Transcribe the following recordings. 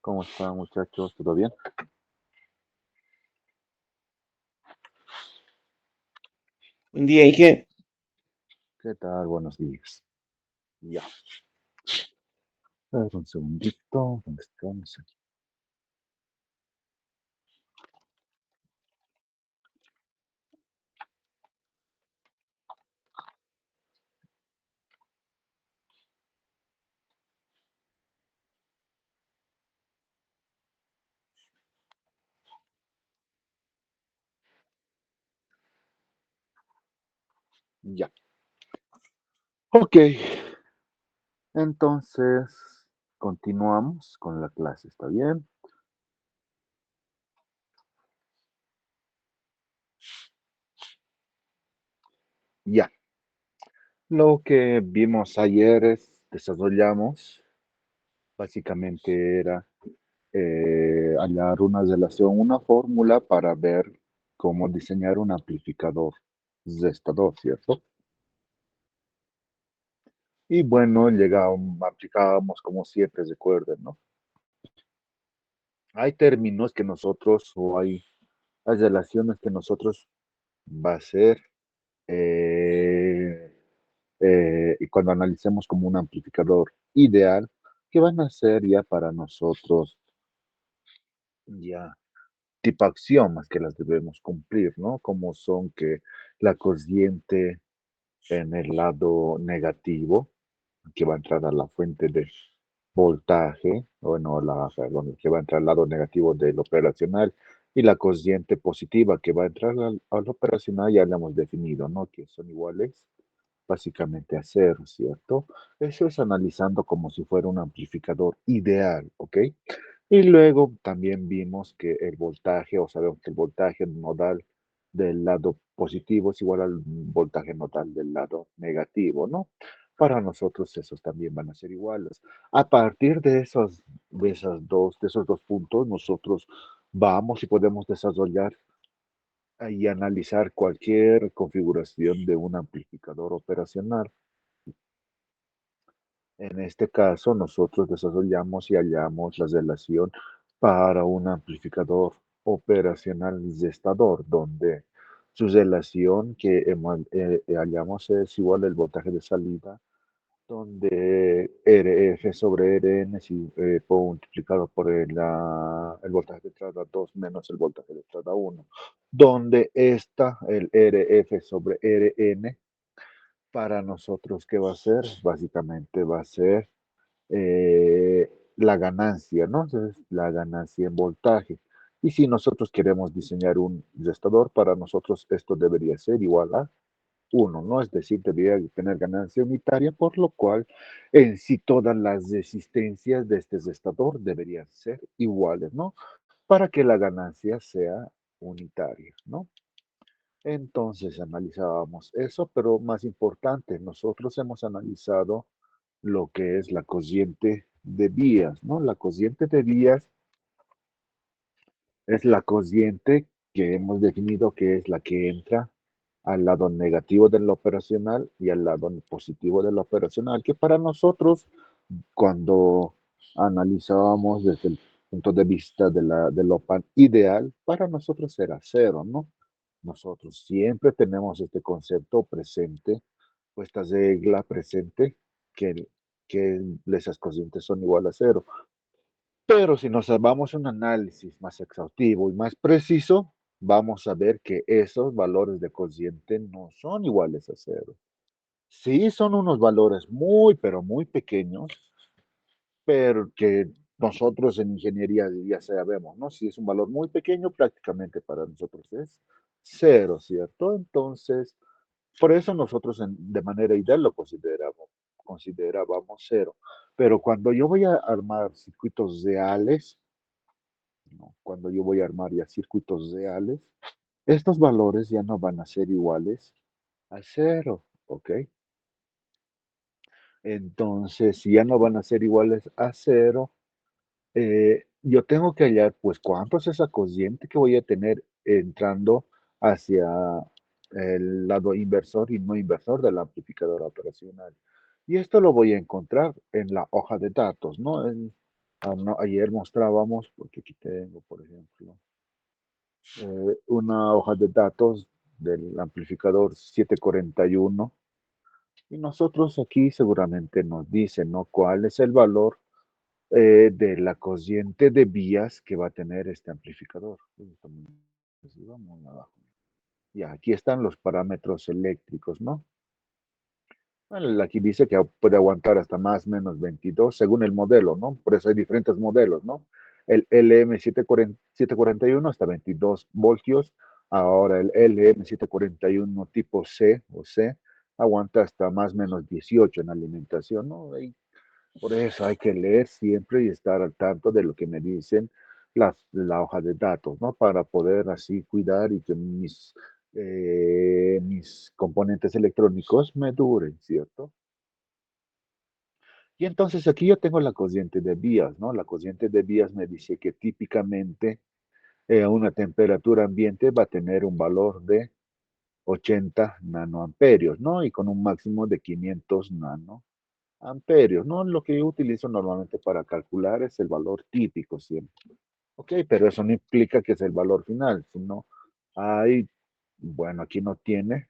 ¿Cómo están, muchachos? ¿Todo bien? Buen día, Ige. ¿Qué tal? Buenos días. Ya. A ver, un segundito. ¿Dónde estamos? Aquí. Ya. Ok. Entonces, continuamos con la clase. ¿Está bien? Ya. Lo que vimos ayer desarrollamos, básicamente era hallar una relación, una fórmula para ver cómo diseñar un amplificador gestador, ¿cierto? Y bueno, aplicábamos como siempre, recuerden, ¿no? Hay términos que nosotros, hay relaciones que nosotros va a ser, eh, y cuando analicemos como un amplificador ideal, que van a ser ya para nosotros, ya tipo axiomas que las debemos cumplir, ¿no? Como son que la corriente en el lado negativo, que va a entrar a la fuente de voltaje, bueno, perdón, que va a entrar al lado negativo del operacional, y la corriente positiva que va a entrar al operacional, ya lo hemos definido, ¿no? Que son iguales básicamente a cero, ¿cierto? Eso es analizando como si fuera un amplificador ideal, ¿ok? Y luego también vimos que el voltaje, o sabemos que el voltaje nodal del lado positivo es igual al voltaje nodal del lado negativo, ¿no? Para nosotros esos también van a ser iguales. A partir de esos dos puntos, nosotros vamos y podemos desarrollar y analizar cualquier configuración de un amplificador operacional. En este caso, nosotros desarrollamos y hallamos la relación para un amplificador operacional gestador, donde su relación que hallamos es igual al voltaje de salida, donde RF sobre RN multiplicado por el voltaje de entrada 2 menos el voltaje de entrada 1, donde el RF sobre RN, para nosotros, ¿qué va a ser? Básicamente va a ser la ganancia, ¿no? Entonces, la ganancia en voltaje. Y si nosotros queremos diseñar un gestador, para nosotros esto debería ser igual a uno, ¿no? Es decir, debería tener ganancia unitaria, por lo cual en sí todas las resistencias de este gestador deberían ser iguales, ¿no? Para que la ganancia sea unitaria, ¿no? Entonces analizábamos eso, pero más importante, nosotros hemos analizado lo que es la cociente de vías, ¿no? La cociente de vías es la cociente que hemos definido que es la que entra al lado negativo del operacional y al lado positivo del operacional, que para nosotros, cuando analizábamos desde el punto de vista del OPAN ideal, para nosotros era cero, ¿no? Nosotros siempre tenemos este concepto presente, o esta regla presente, que, que esas cocientes son igual a cero. Pero si nos vamos a un análisis más exhaustivo y más preciso, vamos a ver que esos valores de cociente no son iguales a cero. Sí son unos valores muy, pero muy pequeños, pero que nosotros en ingeniería ya sabemos, ¿no? Si es un valor muy pequeño, prácticamente para nosotros es cero, ¿cierto? Entonces, por eso nosotros de manera ideal lo considerábamos cero. Pero cuando yo voy a armar circuitos reales, ¿no? Cuando yo voy a armar ya circuitos reales, estos valores ya no van a ser iguales a cero, ¿ok? Entonces, si ya no van a ser iguales a cero, yo tengo que hallar, pues, cuánto es esa cociente que voy a tener entrando hacia el lado inversor y no inversor del amplificador operacional. Y esto lo voy a encontrar en la hoja de datos, ¿no? ayer mostrábamos, porque aquí tengo, por ejemplo, una hoja de datos del amplificador 741 y nosotros aquí seguramente nos dicen, ¿no? ¿Cuál es el valor de la cociente de vías que va a tener este amplificador? Entonces, vamos abajo. Y aquí están los parámetros eléctricos, ¿no? Bueno, aquí dice que puede aguantar hasta más o menos 22 según el modelo, ¿no? Por eso hay diferentes modelos, ¿no? El LM741 hasta 22 voltios. Ahora el LM741 tipo C o C aguanta hasta más o menos 18 en alimentación, ¿no? Por eso hay que leer siempre y estar al tanto de lo que me dicen la hoja de datos, ¿no? Para poder así cuidar y que mis componentes electrónicos me duren, ¿cierto? Y entonces aquí yo tengo la cociente de vías, ¿no? La cociente de vías me dice que típicamente a una temperatura ambiente va a tener un valor de 80 nanoamperios, ¿no? Y con un máximo de 500 nanoamperios, ¿no? Lo que yo utilizo normalmente para calcular es el valor típico siempre. Ok, pero eso no implica que es el valor final, sino hay, bueno, aquí no tiene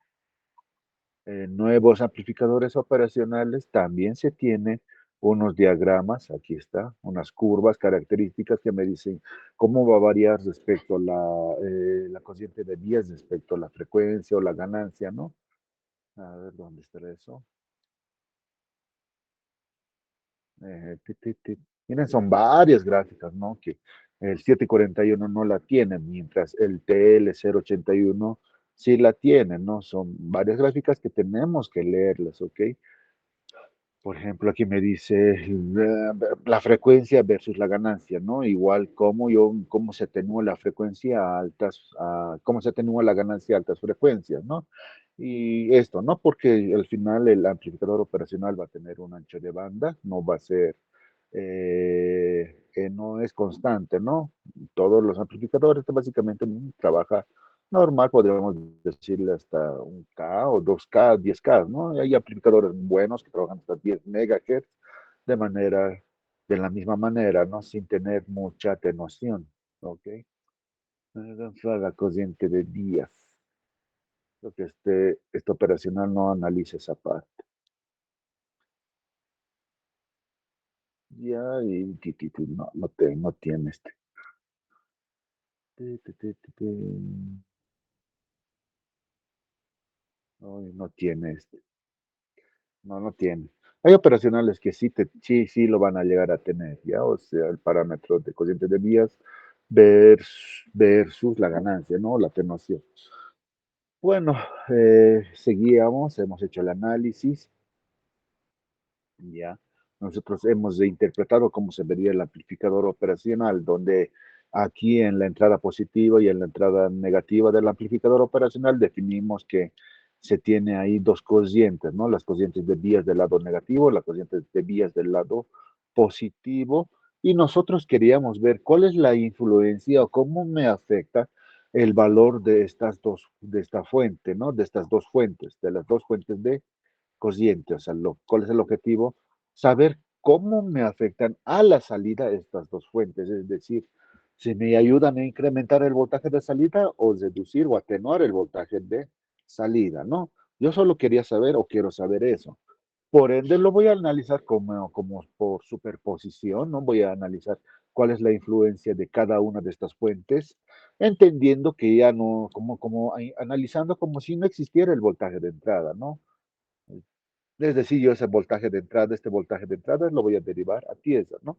nuevos amplificadores operacionales, también se tiene unos diagramas, aquí está, unas curvas características que me dicen cómo va a variar respecto a la cociente de vías, respecto a la frecuencia o la ganancia, ¿no? A ver, ¿dónde está eso? Miren, son varias gráficas, ¿no? Que el 741 no la tiene, mientras el TL081 sí la tiene, ¿no? Son varias gráficas que tenemos que leerlas, ¿ok? Por ejemplo, aquí me dice la frecuencia versus la ganancia, ¿no? Igual cómo se atenúa la frecuencia a cómo se atenúa la ganancia a altas frecuencias, ¿no? Y esto, ¿no? Porque al final el amplificador operacional va a tener un ancho de banda, no va a ser, no es constante, ¿no? Todos los amplificadores básicamente trabaja normal, podríamos decirle hasta un K o 2K, 10K, ¿no? Y hay amplificadores buenos que trabajan hasta 10 MHz de la misma manera, ¿no? Sin tener mucha atenuación, ¿ok? Entonces, la cociente de días. Creo que este operacional no analiza esa parte. Ya, y no tiene este. No tiene este. No tiene. Hay operacionales que sí lo van a llegar a tener, ¿ya? O sea, el parámetro de cociente de vías versus la ganancia, ¿no? La atenuación. Bueno, seguíamos, hemos hecho el análisis, ¿ya? Nosotros hemos interpretado cómo se vería el amplificador operacional, donde aquí en la entrada positiva y en la entrada negativa del amplificador operacional definimos que se tiene ahí dos cocientes, ¿no? Las cocientes de vías del lado negativo, las cocientes de vías del lado positivo, y nosotros queríamos ver cuál es la influencia o cómo me afecta el valor de esta fuente, ¿no? De estas dos fuentes, de las dos fuentes de cociente, o sea, ¿cuál es el objetivo? Saber cómo me afectan a la salida estas dos fuentes, es decir, si me ayudan a incrementar el voltaje de salida o reducir o atenuar el voltaje de salida, ¿no? Yo solo quería saber o quiero saber eso. Por ende, lo voy a analizar como por superposición, ¿no? Voy a analizar cuál es la influencia de cada una de estas fuentes, entendiendo que ya no, analizando como si no existiera el voltaje de entrada, ¿no? Es decir, yo ese voltaje de entrada, este voltaje de entrada lo voy a derivar a tierra, ¿no?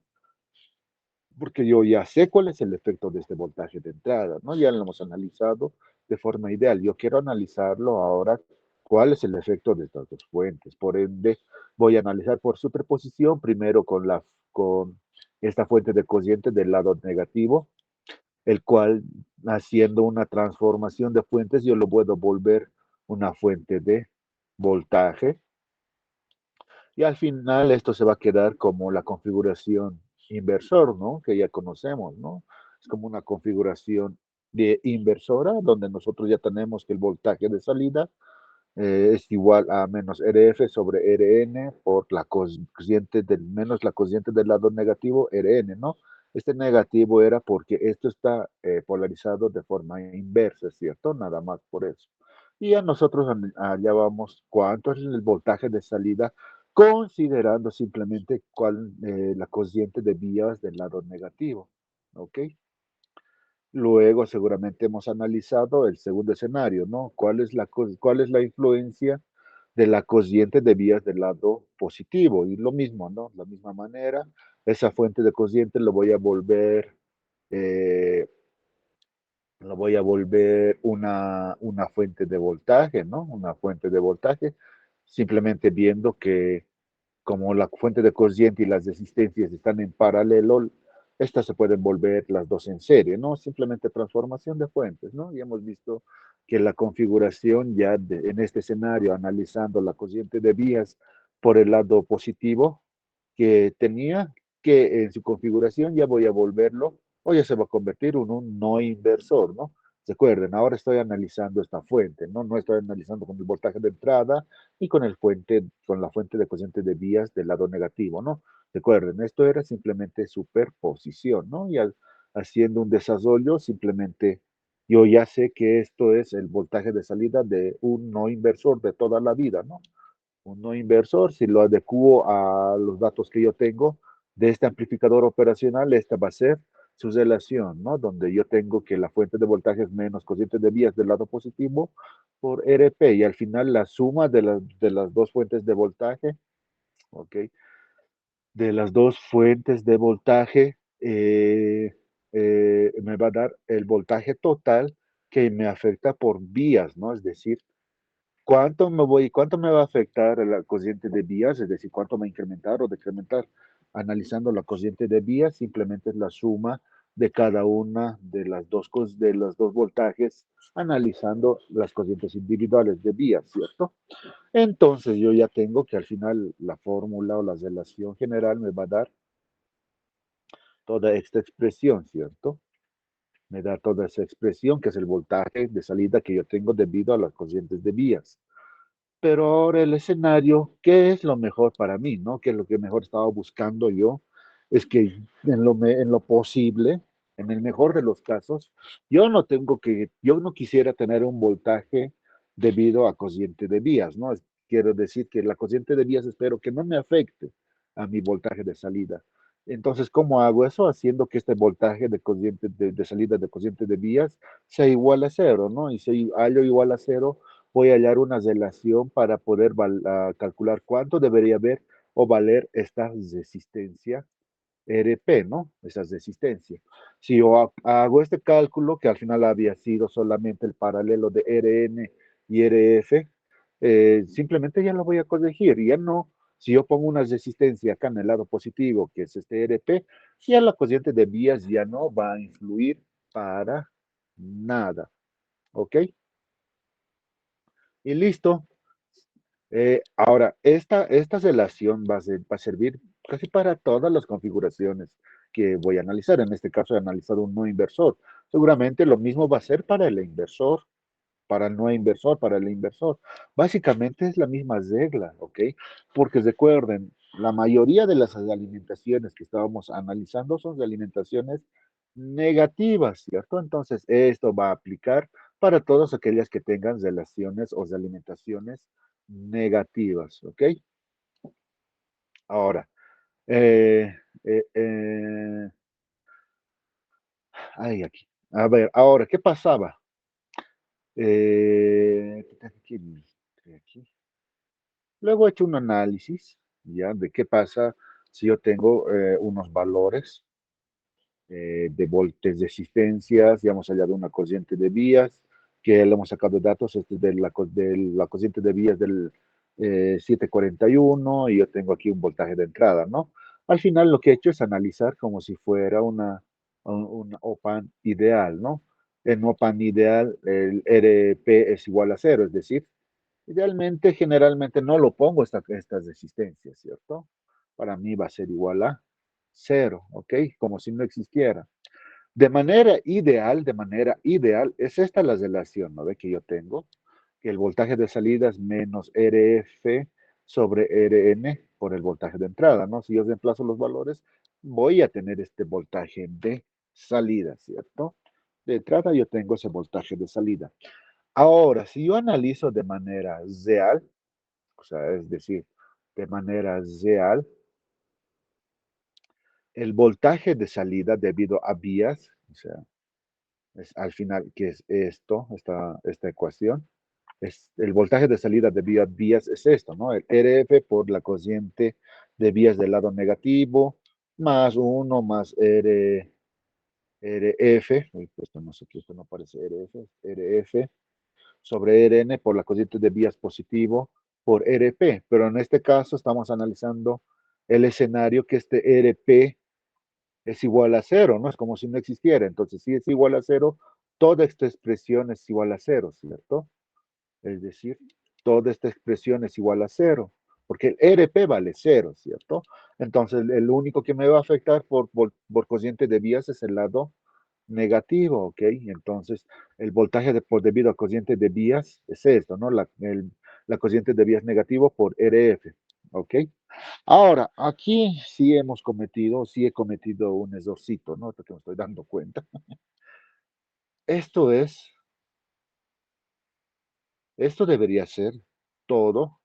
Porque yo ya sé cuál es el efecto de este voltaje de entrada, ¿no? Ya lo hemos analizado de forma ideal. Yo quiero analizarlo ahora, cuál es el efecto de estas dos fuentes. Por ende, voy a analizar por superposición, primero con esta fuente de cociente del lado negativo, el cual, haciendo una transformación de fuentes, yo lo puedo volver una fuente de voltaje. Y al final esto se va a quedar como la configuración inversor, ¿no? Que ya conocemos, ¿no? Es como una configuración de inversora donde nosotros ya tenemos que el voltaje de salida es igual a menos RF sobre RN por la cociente del menos la cociente del lado negativo RN, ¿no? Este negativo era porque esto está polarizado de forma inversa, ¿cierto? Nada más por eso. Y a nosotros hallábamos cuánto es el voltaje de salida, considerando simplemente cuál la cociente de vías del lado negativo, ¿ok? Luego seguramente hemos analizado el segundo escenario, ¿no? Cuál es la influencia de la cociente de vías del lado positivo? Y lo mismo, ¿no? La misma manera, esa fuente de cociente eh, lo voy a volver una fuente de voltaje, ¿no? Una fuente de voltaje, simplemente viendo que como la fuente de corriente y las resistencias están en paralelo, estas se pueden volver las dos en serie, ¿no? Simplemente transformación de fuentes, ¿no? Y hemos visto que la configuración ya en este escenario, analizando la corriente de vías por el lado positivo que tenía, que en su configuración ya voy a volverlo, o ya se va a convertir en un no inversor, ¿no? Recuerden, ahora estoy analizando esta fuente, ¿no? No estoy analizando con el voltaje de entrada y con la fuente de corriente de vías del lado negativo, ¿no? Recuerden, esto era simplemente superposición, ¿no? Y haciendo un desarrollo, simplemente yo ya sé que esto es el voltaje de salida de un no inversor de toda la vida, ¿no? Un no inversor, si lo adecuo a los datos que yo tengo de este amplificador operacional, esta va a ser su relación, ¿no? Donde yo tengo que la fuente de voltaje es menos corriente de vías del lado positivo por RP y al final la suma de las dos fuentes de voltaje, ¿ok? De las dos fuentes de voltaje me va a dar el voltaje total que me afecta por vías, ¿no? Es decir, cuánto me va a afectar la corriente de vías? Es decir, cuánto va a incrementar o decrementar. Analizando la corriente de vías, simplemente es la suma de cada una de de los dos voltajes, analizando las corrientes individuales de vías, ¿cierto? Entonces yo ya tengo que al final la fórmula o la relación general me va a dar toda esta expresión, ¿cierto? Me da toda esa expresión que es el voltaje de salida que yo tengo debido a las corrientes de vías. Pero ahora el escenario, ¿qué es lo mejor para mí, no? ¿Qué es lo que mejor estaba buscando yo? Es que en lo posible, en el mejor de los casos, yo no quisiera tener un voltaje debido a corriente de vías, ¿no? Quiero decir que la corriente de vías espero que no me afecte a mi voltaje de salida. Entonces, ¿cómo hago eso? Haciendo que este voltaje de corriente de salida de corriente de vías sea igual a cero, ¿no? Y si hallo igual a cero, voy a hallar una relación para poder calcular cuánto debería haber o valer esta resistencia RP, ¿no? Esa resistencia. Si yo hago este cálculo, que al final había sido solamente el paralelo de RN y RF, simplemente ya lo voy a corregir. Ya no, si yo pongo una resistencia acá en el lado positivo, que es este RP, ya la corriente de vías ya no va a influir para nada. ¿Ok? Y listo. Ahora, esta relación va a servir casi para todas las configuraciones que voy a analizar. En este caso, he analizado un no inversor. Seguramente lo mismo va a ser para el inversor, para el no inversor, para el inversor. Básicamente es la misma regla, ¿ok? Porque recuerden, la mayoría de las alimentaciones que estábamos analizando son de alimentaciones negativas, ¿cierto? Entonces, esto va a aplicar para todas aquellas que tengan relaciones o de alimentaciones negativas, ¿ok? Ahora, eh, eh, eh, ay, aquí. A ver, ahora, ¿qué pasaba? Aquí, aquí. Luego he hecho un análisis, ¿ya? De qué pasa si yo tengo unos valores de voltes de existencias, ya hemos hallado una corriente de vías, que le hemos sacado datos este, de la corriente de vías del 741 y yo tengo aquí un voltaje de entrada, ¿no? Al final lo que he hecho es analizar como si fuera una OPAN ideal, ¿no? En OPAN ideal el RP es igual a cero, es decir, idealmente, generalmente no lo pongo estas resistencias, ¿cierto? Para mí va a ser igual a cero, ¿ok? Como si no existiera. De manera ideal, es esta la relación, ¿no? Ve que yo tengo. que el voltaje de salida es menos RF sobre RN por el voltaje de entrada, ¿no? Si yo reemplazo los valores, voy a tener este voltaje de salida, ¿cierto? De entrada yo tengo ese voltaje de salida. Ahora, si yo analizo de manera real, o sea, es decir, de manera real, el voltaje de salida debido a vías, o sea, es al final, que es esto, esta ecuación, es el voltaje de salida de vías es esto, ¿no? El RF por la corriente de vías del lado negativo, más 1 más RF, esto no sé qué, esto no parece RF, RF, sobre RN por la corriente de vías positivo por RP, pero en este caso estamos analizando el escenario que este RP es igual a cero, ¿no? Es como si no existiera. Entonces, si es igual a cero, toda esta expresión es igual a cero, ¿cierto? Es decir, toda esta expresión es igual a cero, porque el RP vale cero, ¿cierto? Entonces, el único que me va a afectar por cociente de vías es el lado negativo, ¿ok? Entonces, el voltaje por debido a cociente de vías es esto, ¿no? La cociente de vías negativo por RF, ¿ok? Ahora, aquí sí he cometido un errorcito, ¿no? Porque me estoy dando cuenta. Esto es, esto debería ser todo,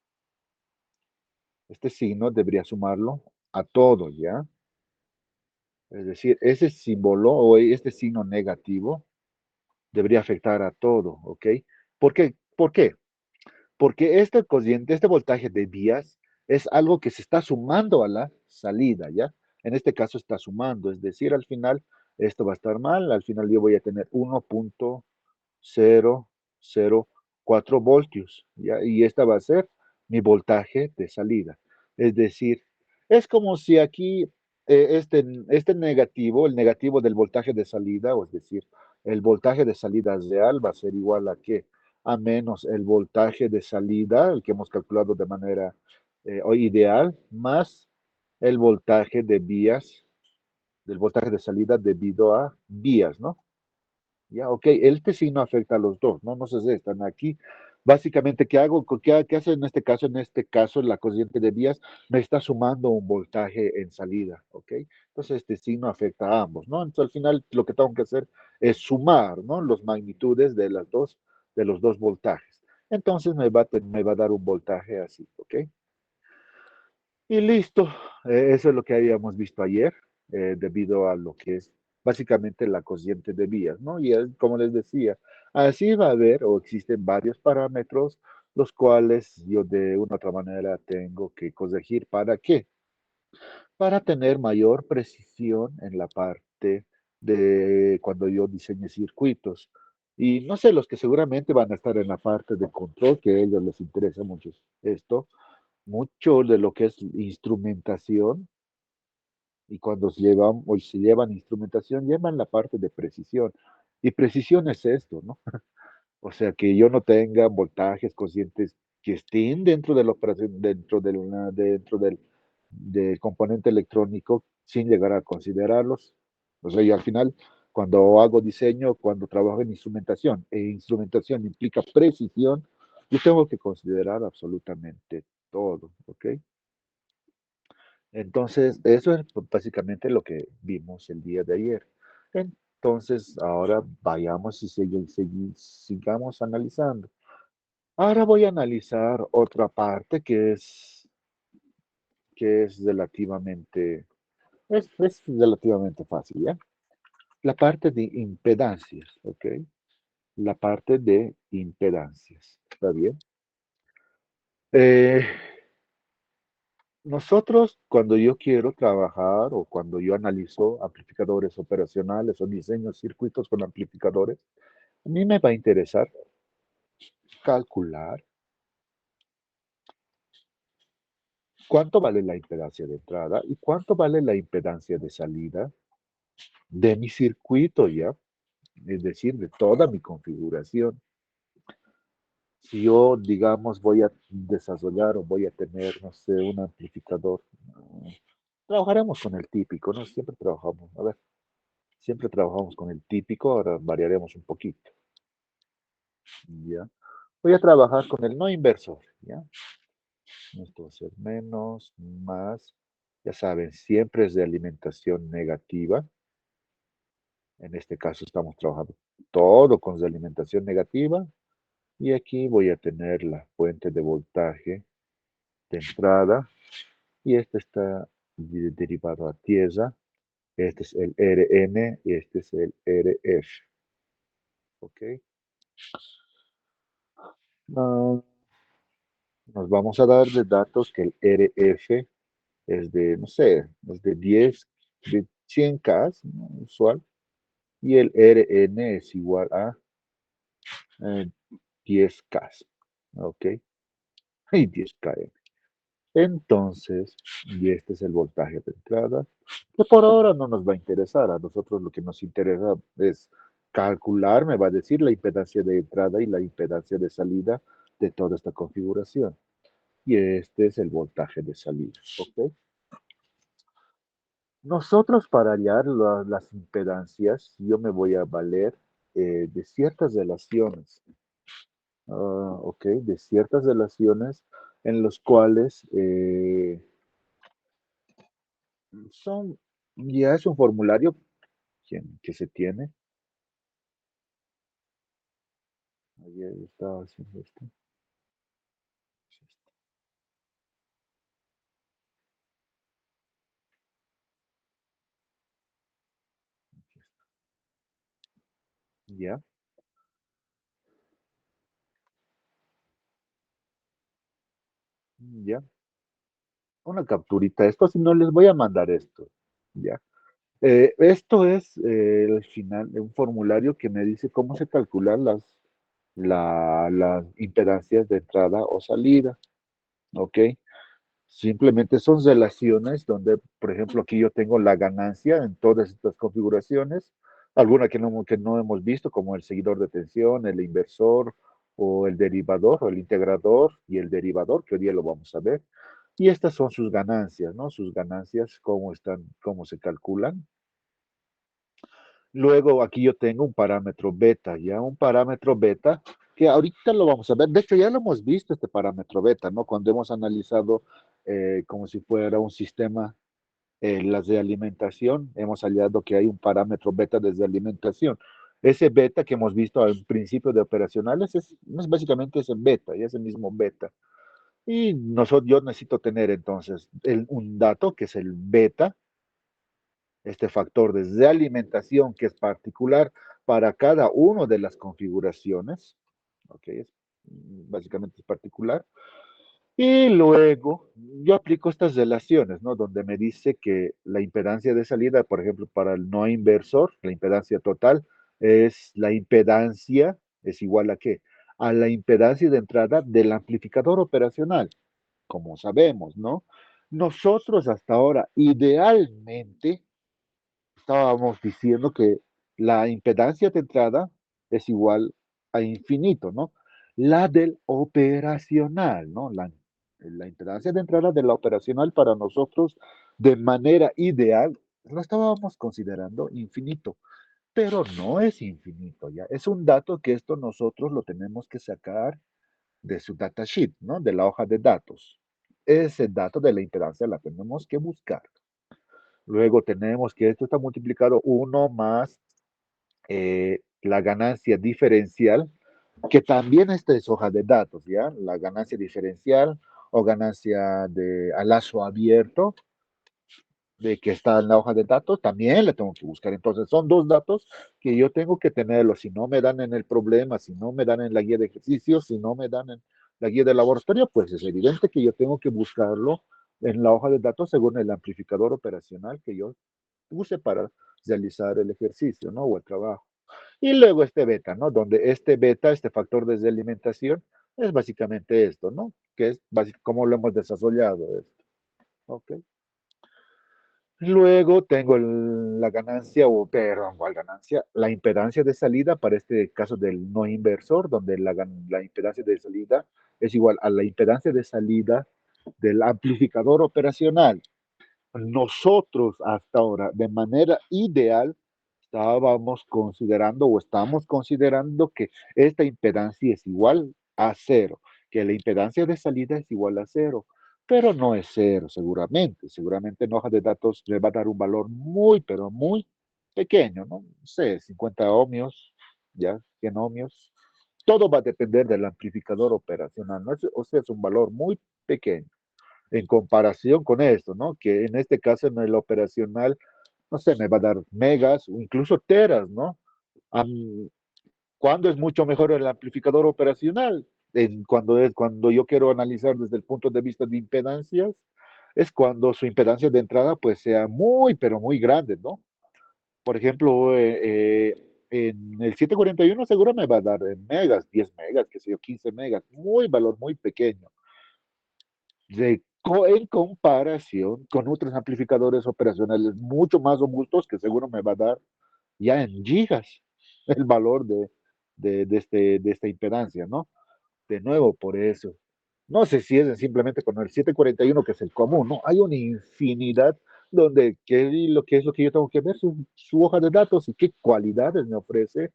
este signo debería sumarlo a todo, ¿ya? Es decir, ese símbolo o este signo negativo debería afectar a todo, ¿ok? ¿Por qué? ¿Por qué? Porque este cociente, este voltaje de vías es algo que se está sumando a la salida, ¿ya? En este caso está sumando, es decir, al final esto va a estar mal, al final yo voy a tener 1,004 voltios, ¿ya? Y esta va a ser mi voltaje de salida. Es decir, es como si aquí este negativo, el negativo del voltaje de salida, o es decir, el voltaje de salida real va a ser igual a qué? A menos el voltaje de salida, el que hemos calculado de manera ideal, más el voltaje de vías, del voltaje de salida debido a vías, ¿no? Ya, ok, este sí no afecta a los dos, ¿no? No sé si están aquí. Básicamente, ¿qué hago? ¿Qué hace en este caso? En este caso, la corriente de vías me está sumando un voltaje en salida, ¿ok? Entonces, este sí no afecta a ambos, ¿no? Entonces, al final, lo que tengo que hacer es sumar, ¿no? Los magnitudes de los dos voltajes. Entonces, me va a dar un voltaje así, ¿ok? Y listo. Eso es lo que habíamos visto ayer, debido a lo que es básicamente la corriente de vías, ¿no? Y como les decía, así va a haber o existen varios parámetros los cuales yo de una u otra manera tengo que corregir. ¿Para qué? Para tener mayor precisión en la parte de cuando yo diseñe circuitos. Y no sé, los que seguramente van a estar en la parte de control, que a ellos les interesa mucho esto, mucho de lo que es instrumentación, y cuando se llevan instrumentación, llevan la parte de precisión. Y precisión es esto, ¿no? O sea, que yo no tenga voltajes conscientes que estén dentro de la operación, dentro del componente electrónico, sin llegar a considerarlos. O sea, y al final, cuando hago diseño, cuando trabajo en instrumentación, e instrumentación implica precisión, yo tengo que considerar absolutamente todo, ¿ok? Entonces, eso es básicamente lo que vimos el día de ayer. Entonces, ahora vayamos y sigamos analizando. Ahora voy a analizar otra parte que es relativamente fácil, ¿ya? La parte de impedancias, ¿ok? La parte de impedancias, ¿está bien? Eh, Nosotros, cuando yo quiero trabajar o cuando yo analizo amplificadores operacionales o diseño circuitos con amplificadores, a mí me va a interesar calcular cuánto vale la impedancia de entrada y cuánto vale la impedancia de salida de mi circuito ya, es decir, de toda mi configuración. Si yo, digamos, voy a desarrollar o voy a tener, no sé, un amplificador, trabajaremos con el típico, ¿no? Siempre trabajamos, a ver, siempre trabajamos con el típico, ahora variaremos un poquito, ¿ya? Voy a trabajar con el no inversor, ¿ya? Esto va a ser menos, más, ya saben, siempre es de alimentación negativa. En este caso estamos trabajando todo con de alimentación negativa. Y aquí voy a tener la fuente de voltaje de entrada. Y este está derivado a tierra. Este es el Rn y este es el Rf. ¿Ok? Ah, nos vamos a dar de datos que el Rf es de, no sé, es de 10, de 100K, ¿no? Usual. Y el Rn es igual a 10K. ¿Ok? Y 10K. Entonces, y este es el voltaje de entrada, que por ahora no nos va a interesar. A nosotros lo que nos interesa es calcular, me va a decir la impedancia de entrada y la impedancia de salida de toda esta configuración. Y este es el voltaje de salida. ¿Ok? Nosotros para hallar las impedancias, yo me voy a valer de ciertas relaciones. Ok, de ciertas relaciones en los cuales son, ya es un formulario que se tiene. Ayer estaba haciendo esto. Ya, ya. Una capturita. Esto si no les voy a mandar esto. Ya. Esto es el final de un formulario que me dice cómo se calculan las impedancias de entrada o salida. ¿Ok? Simplemente son relaciones donde, por ejemplo, aquí yo tengo la ganancia en todas estas configuraciones, alguna que no hemos visto, como el seguidor de tensión, el inversor o el derivador o el integrador y el derivador, que hoy día lo vamos a ver. Y estas son sus ganancias, ¿no? Sus ganancias, cómo están, cómo se calculan. Luego aquí yo tengo un parámetro beta, ya un parámetro beta que ahorita lo vamos a ver. De hecho, ya lo hemos visto este parámetro beta, ¿no? Cuando hemos analizado como si fuera un sistema, las de alimentación, hemos hallado que hay un parámetro beta desde alimentación. Ese beta que hemos visto al principio de operacionales es básicamente ese beta, y ese mismo beta. Y yo necesito tener entonces un dato que es el beta, este factor de alimentación que es particular para cada una de las configuraciones, ¿ok? Básicamente es particular. Y luego yo aplico estas relaciones, ¿no? Donde me dice que la impedancia de salida, por ejemplo, para el no inversor, la impedancia total es la impedancia, es igual a qué? A la impedancia de entrada del amplificador operacional, como sabemos, ¿no? Nosotros hasta ahora, idealmente, estábamos diciendo que la impedancia de entrada es igual a infinito, ¿no? La del operacional, ¿no? La impedancia de entrada de la operacional para nosotros, de manera ideal, lo estábamos considerando infinito, pero no es infinito, ¿ya? Es un dato que esto nosotros lo tenemos que sacar de su datasheet, ¿no? De la hoja de datos. Ese dato de la impedancia la tenemos que buscar. Luego tenemos que esto está multiplicado 1 más la ganancia diferencial, que también esta es hoja de datos, ¿ya? La ganancia diferencial o ganancia de a lazo abierto, de que está en la hoja de datos, también la tengo que buscar. Entonces, son dos datos que yo tengo que tenerlos. Si no me dan en el problema, si no me dan en la guía de ejercicios, si no me dan en la guía de laboratorio, pues es evidente que yo tengo que buscarlo en la hoja de datos según el amplificador operacional que yo use para realizar el ejercicio, ¿no? O el trabajo. Y luego este beta, ¿no? Donde este beta, este factor de alimentación, es básicamente esto, ¿no? Que es cómo lo hemos desarrollado esto. ¿Ok? Luego tengo la ganancia, o perdón, ¿cuál ganancia? La impedancia de salida para este caso del no inversor, donde la impedancia de salida es igual a la impedancia de salida del amplificador operacional. Nosotros hasta ahora, de manera ideal, estábamos considerando o estamos considerando que esta impedancia es igual a cero, que la impedancia de salida es igual a cero, pero no es cero seguramente. Seguramente en hoja de datos le va a dar un valor muy, pero muy pequeño, ¿no? No sé, 50 ohmios, ya, 100 ohmios. Todo va a depender del amplificador operacional, ¿no? O sea, es un valor muy pequeño en comparación con esto, ¿no? Que en este caso en el operacional, no sé, me va a dar megas o incluso teras, ¿no? Um, ¿Cuándo es mucho mejor el amplificador operacional? Cuando yo quiero analizar desde el punto de vista de impedancias, es cuando su impedancia de entrada pues sea muy, pero muy grande, ¿no? Por ejemplo, en el 741 seguro me va a dar en megas, 10 megas, qué sé yo, 15 megas, muy valor muy pequeño. En comparación con otros amplificadores operacionales mucho más robustos que seguro me va a dar ya en gigas el valor de esta impedancia, ¿no? De nuevo, por eso. No sé si es simplemente con el 741, que es el común, ¿no? Hay una infinidad donde qué es lo que yo tengo que ver, su hoja de datos y qué cualidades me ofrece.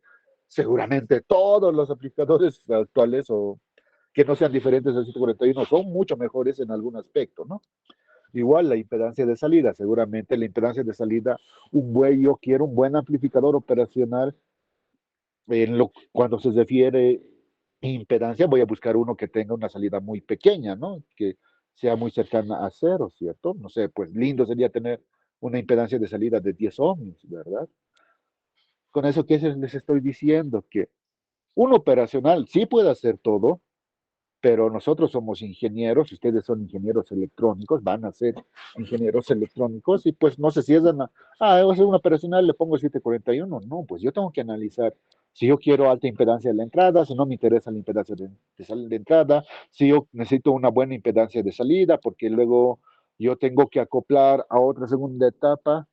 Seguramente todos los aplicadores actuales o que no sean diferentes del 741 son mucho mejores en algún aspecto, ¿no? Igual la impedancia de salida, seguramente la impedancia de salida, yo quiero un buen amplificador operacional cuando se refiere impedancia, voy a buscar uno que tenga una salida muy pequeña, ¿no? Que sea muy cercana a cero, ¿cierto? No sé, pues lindo sería tener una impedancia de salida de 10 ohmios, ¿verdad? Con eso, ¿qué les estoy diciendo? Que un operacional sí puede hacer todo, pero nosotros somos ingenieros, ustedes son ingenieros electrónicos, van a ser ingenieros electrónicos y pues no se cierran voy a hacer una operacional, le pongo 741, no, pues yo tengo que analizar si yo quiero alta impedancia de la entrada, si no me interesa la impedancia de entrada, si yo necesito una buena impedancia de salida, porque luego yo tengo que acoplar a otra segunda etapa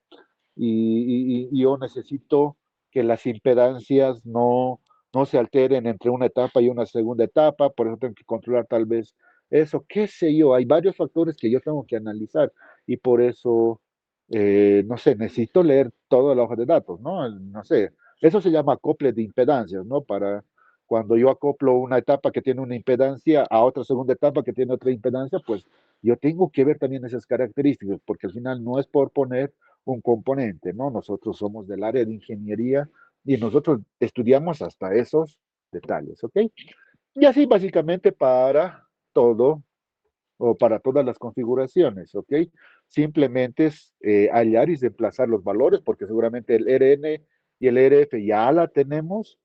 y yo necesito que las impedancias no se alteren entre una etapa y una segunda etapa, por eso tengo que controlar tal vez eso, qué sé yo, hay varios factores que yo tengo que analizar y por eso, no sé, necesito leer toda la hoja de datos, ¿no? No sé, eso se llama acople de impedancias, ¿no? Para cuando yo acoplo una etapa que tiene una impedancia a otra segunda etapa que tiene otra impedancia, pues yo tengo que ver también esas características, porque al final no es por poner un componente, ¿no? Nosotros somos del área de ingeniería y nosotros estudiamos hasta esos detalles, ¿ok? Y así básicamente para todo o para todas las configuraciones, ¿ok? Simplemente es hallar y reemplazar los valores porque seguramente el RN y el RF ya la tenemos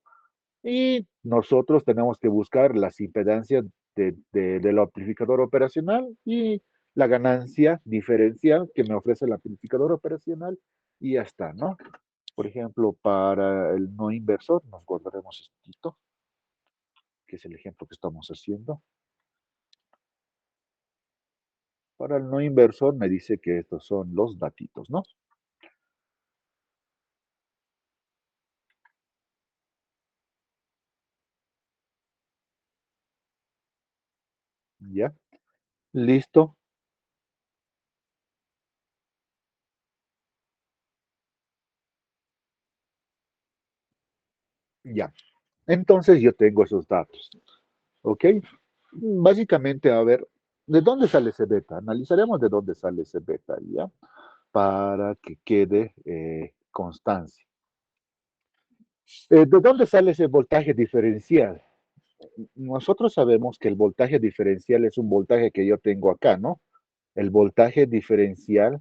y nosotros tenemos que buscar las impedancias del amplificador operacional y la ganancia diferencial que me ofrece el amplificador operacional y ya está, ¿no? Por ejemplo, para el no inversor, nos guardaremos esto, que es el ejemplo que estamos haciendo. Para el no inversor me dice que estos son los datitos, ¿no? ¿Ya? ¿Listo? Ya. Entonces yo tengo esos datos, ¿ok? Básicamente, a ver, ¿de dónde sale ese beta? Analizaremos de dónde sale ese beta, ¿ya? Para que quede constancia. ¿De dónde sale ese voltaje diferencial? Nosotros sabemos que el voltaje diferencial es un voltaje que yo tengo acá, ¿no? El voltaje diferencial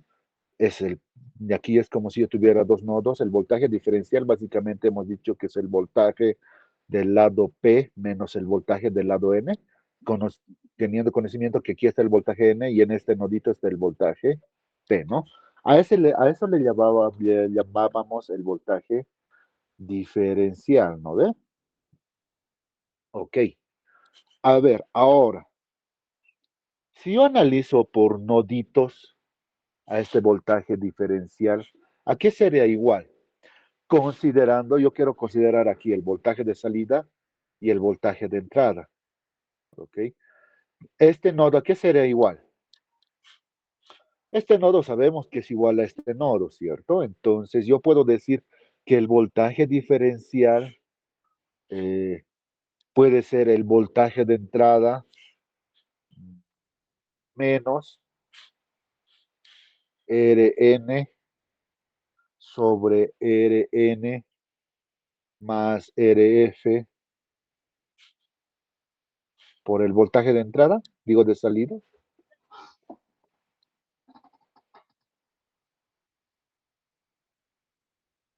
y aquí es como si yo tuviera dos nodos, el voltaje diferencial básicamente hemos dicho que es el voltaje del lado P menos el voltaje del lado N, teniendo conocimiento que aquí está el voltaje N y en este nodito está el voltaje P, ¿no? A eso le llamábamos el voltaje diferencial, ¿no ve? Ok. A ver, ahora, si yo analizo por noditos a este voltaje diferencial, ¿a qué sería igual? Yo quiero considerar aquí el voltaje de salida y el voltaje de entrada. ¿Ok? Este nodo, ¿a qué sería igual? Este nodo sabemos que es igual a este nodo, ¿cierto? Entonces yo puedo decir que el voltaje diferencial, eh, puede ser el voltaje de entrada menos Rn sobre Rn más Rf por el voltaje de entrada, digo de salida.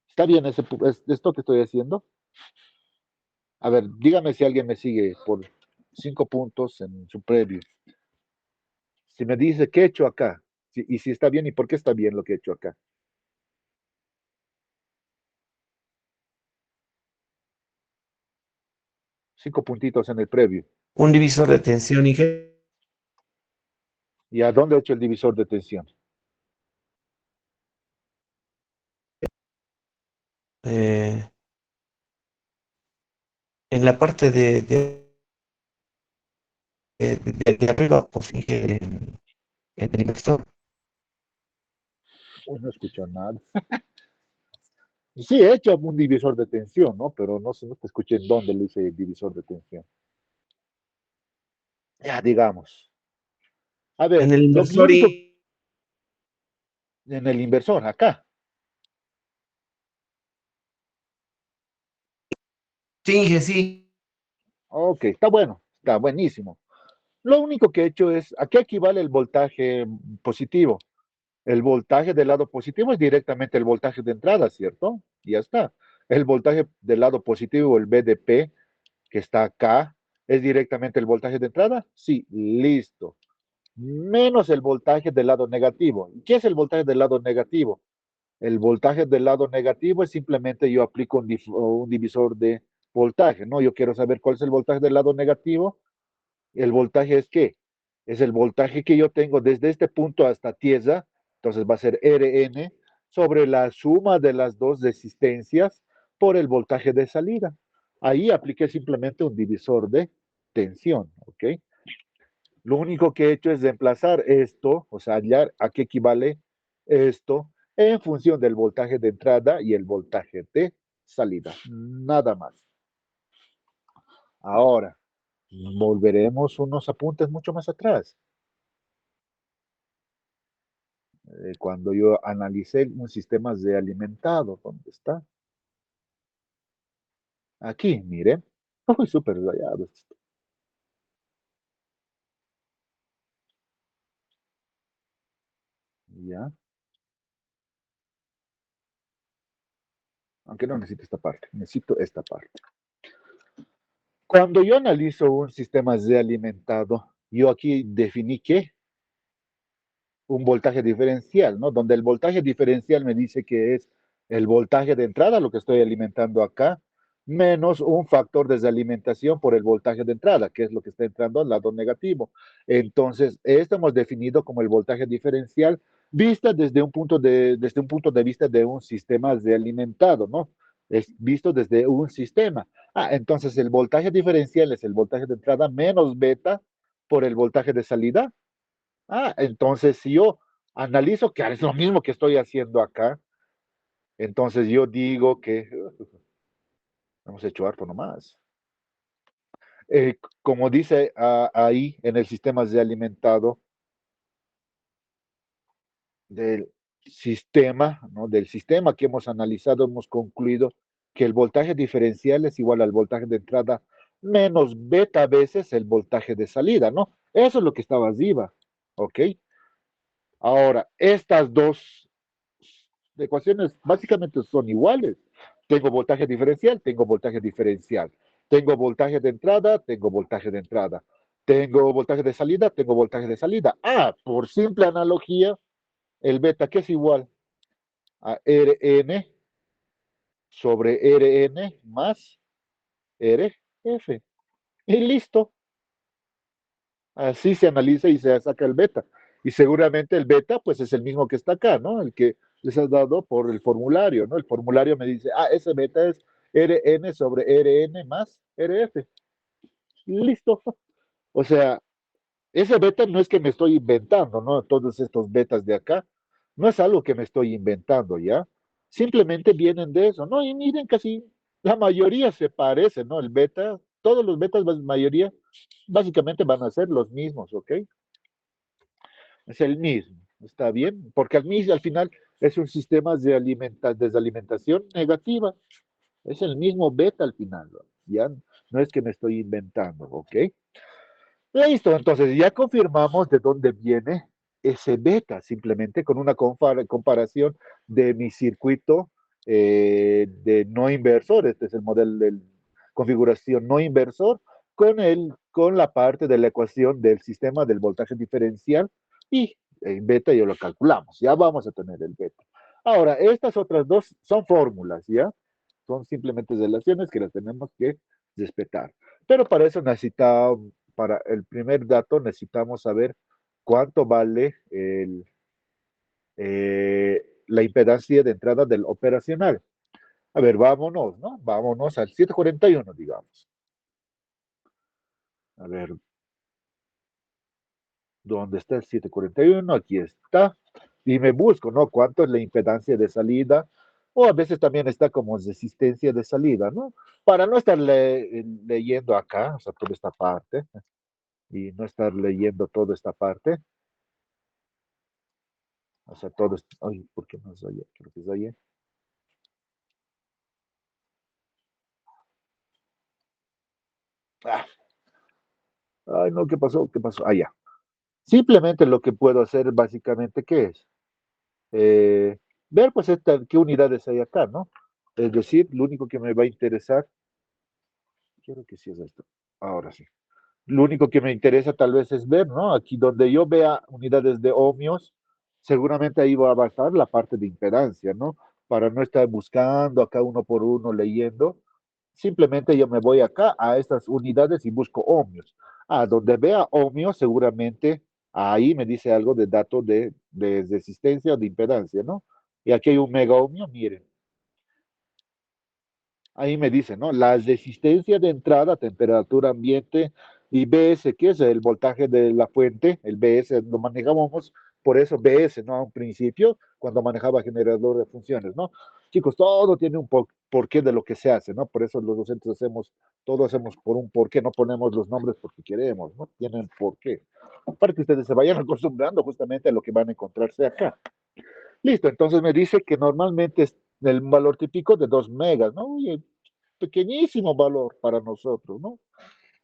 ¿Está bien esto que estoy haciendo? A ver, dígame si alguien me sigue por 5 puntos en su previo. Si me dice qué he hecho acá, y si está bien y por qué está bien lo que he hecho acá. 5 puntitos en el previo. Un divisor de tensión y ¿Y a dónde he hecho el divisor de tensión? eh, en la parte de arriba, pues fije en el inversor. No escucho nada. Sí, he hecho un divisor de tensión, ¿no? Pero no sé, no te escuché en dónde lo hice el divisor de tensión. Ya, digamos. A En ver, el lo inversor único y en el inversor, acá. sí, sí. Ok, está bueno, está buenísimo. Lo único que he hecho es, ¿a qué equivale el voltaje positivo? El voltaje del lado positivo es directamente el voltaje de entrada, ¿cierto? Y ya está. El voltaje del lado positivo, el BDP, que está acá, es directamente el voltaje de entrada. Sí, listo. Menos el voltaje del lado negativo. ¿Qué es el voltaje del lado negativo? El voltaje del lado negativo es simplemente yo aplico un divisor de voltaje, ¿no? Yo quiero saber cuál es el voltaje del lado negativo. El voltaje es qué? Es el voltaje que yo tengo desde este punto hasta tierra, entonces va a ser Rn sobre la suma de las dos resistencias por el voltaje de salida. Ahí apliqué simplemente un divisor de tensión, ¿ok? Lo único que he hecho es reemplazar esto, o sea, hallar a qué equivale esto en función del voltaje de entrada y el voltaje de salida. Nada más. Ahora, volveremos unos apuntes mucho más atrás. Cuando yo analicé un sistema de alimentado, ¿dónde está? Aquí, miren. Uy, súper rayado esto. Ya. Aunque no necesito esta parte, necesito esta parte. Cuando yo analizo un sistema de alimentado, yo aquí definí que un voltaje diferencial, ¿no? Donde el voltaje diferencial me dice que es el voltaje de entrada, lo que estoy alimentando acá, menos un factor de desalimentación por el voltaje de entrada, que es lo que está entrando al lado negativo. Entonces, esto hemos definido como el voltaje diferencial vista desde un punto de vista de un sistema de alimentado, ¿no? Es visto desde un sistema. Entonces el voltaje diferencial es el voltaje de entrada menos beta por el voltaje de salida. Entonces, si yo analizo que es lo mismo que estoy haciendo acá, entonces yo digo que hemos hecho harto nomás. Como dice ahí en el sistema de alimentado del sistema, ¿no? Del sistema que hemos analizado, hemos concluido que el voltaje diferencial es igual al voltaje de entrada menos beta veces el voltaje de salida, ¿no? Eso es lo que estaba arriba, ¿ok? Ahora, estas dos ecuaciones básicamente son iguales. Tengo voltaje diferencial, tengo voltaje diferencial. Tengo voltaje de entrada, tengo voltaje de entrada. Tengo voltaje de salida, tengo voltaje de salida. Por simple analogía, el beta que es igual a Rn sobre Rn más Rf. Y listo. Así se analiza y se saca el beta. Y seguramente el beta, pues es el mismo que está acá, ¿no? El que les has dado por el formulario, ¿no? El formulario me dice, ese beta es Rn sobre Rn más Rf. Listo. O sea, ese beta no es que me estoy inventando, ¿no? Todos estos betas de acá, no es algo que me estoy inventando, ¿ya? Simplemente vienen de eso, ¿no? Y miren, casi la mayoría se parecen, ¿no? El beta todos los betas, la mayoría, básicamente van a ser los mismos, ¿ok? Es el mismo, ¿está bien? Porque al final es un sistema de desalimentación negativa, es el mismo beta al final, ¿no? Ya no es que me estoy inventando, ¿ok? Listo, entonces ya confirmamos de dónde viene ese beta, simplemente con una comparación de mi circuito de no inversor, este es el modelo de configuración no inversor, con la parte de la ecuación del sistema del voltaje diferencial y en beta ya lo calculamos, ya vamos a tener el beta. Ahora, estas otras dos son fórmulas, ¿ya? Son simplemente relaciones que las tenemos que respetar. Pero para eso necesitamos, para el primer dato necesitamos saber cuánto vale la impedancia de entrada del operacional. A ver, vámonos, ¿no? Vámonos al 741, digamos. A ver, ¿dónde está el 741? Aquí está. Y me busco, ¿no? ¿Cuánto es la impedancia de salida? O a veces también está como resistencia de salida, ¿no? Para no estar leyendo acá, o sea, toda esta parte, y no estar leyendo toda esta parte, o sea, todo esto, ay, ¿por qué no es allá? Creo que es allá. Ah, ay, no, ¿qué pasó? ¿Qué pasó? Allá. Simplemente lo que puedo hacer básicamente, ¿qué es? Ver pues qué unidades hay acá, ¿no? Es decir, lo único que me va a interesar, quiero que sí es esto, ahora sí. Lo único que me interesa tal vez es ver, ¿no? Aquí donde yo vea unidades de ohmios, seguramente ahí va a bajar la parte de impedancia, ¿no? Para no estar buscando acá uno por uno leyendo, simplemente yo me voy acá a estas unidades y busco ohmios. Ah, donde vea ohmios, seguramente ahí me dice algo de datos de resistencia o de impedancia, ¿no? Y aquí hay un mega ohmio, miren. Ahí me dice, ¿no? La resistencia de entrada, temperatura ambiente y BS, que es el voltaje de la fuente, el BS lo manejamos por eso BS, ¿no? A un principio, cuando manejaba generador de funciones, ¿no? Chicos, todo tiene un porqué de lo que se hace, ¿no? Por eso los docentes hacemos, todo hacemos por un porqué, no ponemos los nombres porque queremos, ¿no? Tienen porqué. Para que ustedes se vayan acostumbrando justamente a lo que van a encontrarse acá. Listo, entonces me dice que normalmente es el valor típico de 2 megas, ¿no? Oye, pequeñísimo valor para nosotros, ¿no?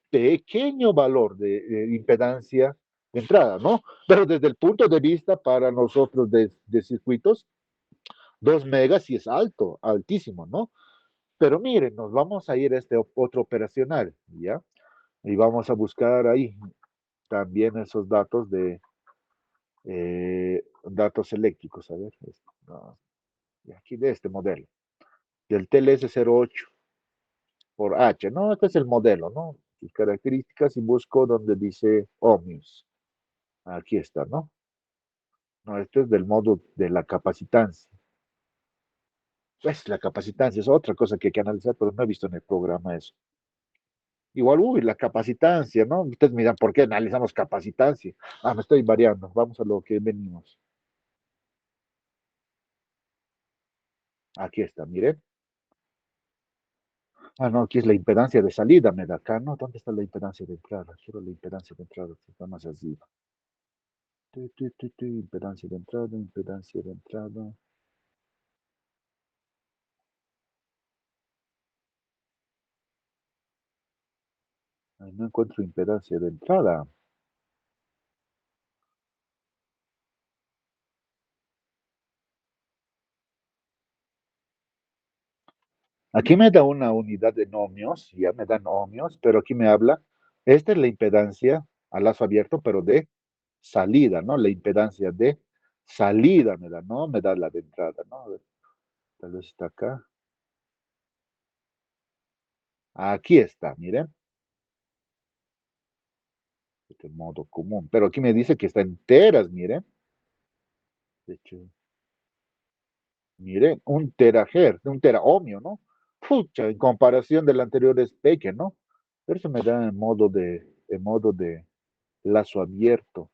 Pequeño valor de impedancia de entrada, ¿no? Pero desde el punto de vista para nosotros de circuitos, 2 megas sí es alto, altísimo, ¿no? Pero miren, nos vamos a ir a este otro operacional, ¿ya? Y vamos a buscar ahí también esos datos de datos eléctricos, a ver, no, aquí de este modelo, del TLS 08 por H, ¿no? Este es el modelo, ¿no? Sus características y busco donde dice ohmios. Aquí está, ¿no? No, esto es del modo de la capacitancia. Pues la capacitancia es otra cosa que hay que analizar, pero no he visto en el programa eso. Igual, uy, la capacitancia, ¿no? Ustedes miran, ¿por qué analizamos capacitancia? Ah, me estoy variando. Vamos a lo que venimos. Aquí está, miren. Ah, no, aquí es la impedancia de salida, me da acá, ¿no? ¿Dónde está la impedancia de entrada? Quiero la impedancia de entrada, que está más arriba. Impedancia de entrada, impedancia de entrada. Ay, no encuentro impedancia de entrada. Aquí me da una unidad de ohmios, ya me dan ohmios, pero aquí me habla, esta es la impedancia a lazo abierto, pero de salida, ¿no? La impedancia de salida me da, no me da la de entrada, ¿no? A ver, tal vez está acá. Aquí está, miren, este modo común, pero aquí me dice que está enteras, miren. De hecho, miren, un tera ohmio, ¿no? Pucha, en comparación del anterior es pequeño, ¿no? Pero eso me da en modo de lazo abierto.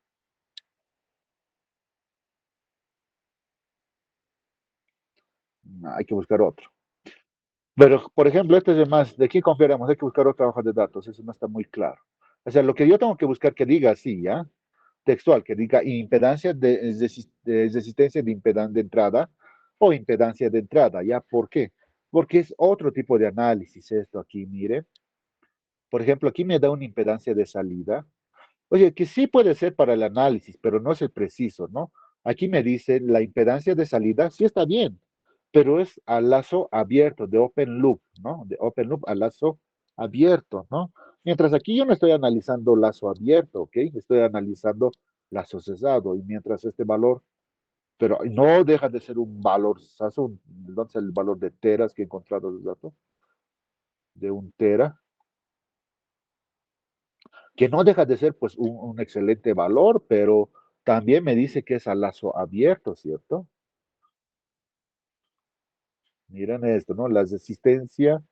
Hay que buscar otro. Pero, por ejemplo, este es de más, ¿de quién confiaremos? Hay que buscar otra hoja de datos, eso no está muy claro. O sea, lo que yo tengo que buscar que diga así, ¿ya? Textual, que diga impedancia de resistencia de impedancia de entrada o impedancia de entrada, ¿ya? ¿Por qué? Porque es otro tipo de análisis esto aquí, mire. Por ejemplo, aquí me da una impedancia de salida. Oye, que sí puede ser para el análisis, pero no es el preciso, ¿no? Aquí me dice la impedancia de salida, sí está bien, pero es a lazo abierto, de open loop, ¿no? De open loop a lazo abierto, ¿no? Mientras aquí yo no estoy analizando lazo abierto, ¿ok? Estoy analizando lazo cesado, y mientras este valor, pero no deja de ser un valor, ¿sabes? ¿Dónde está el valor de teras que he encontrado el dato? De un tera, que no deja de ser pues un excelente valor, pero también me dice que es a lazo abierto, ¿cierto? Miren esto, ¿no? La resistencia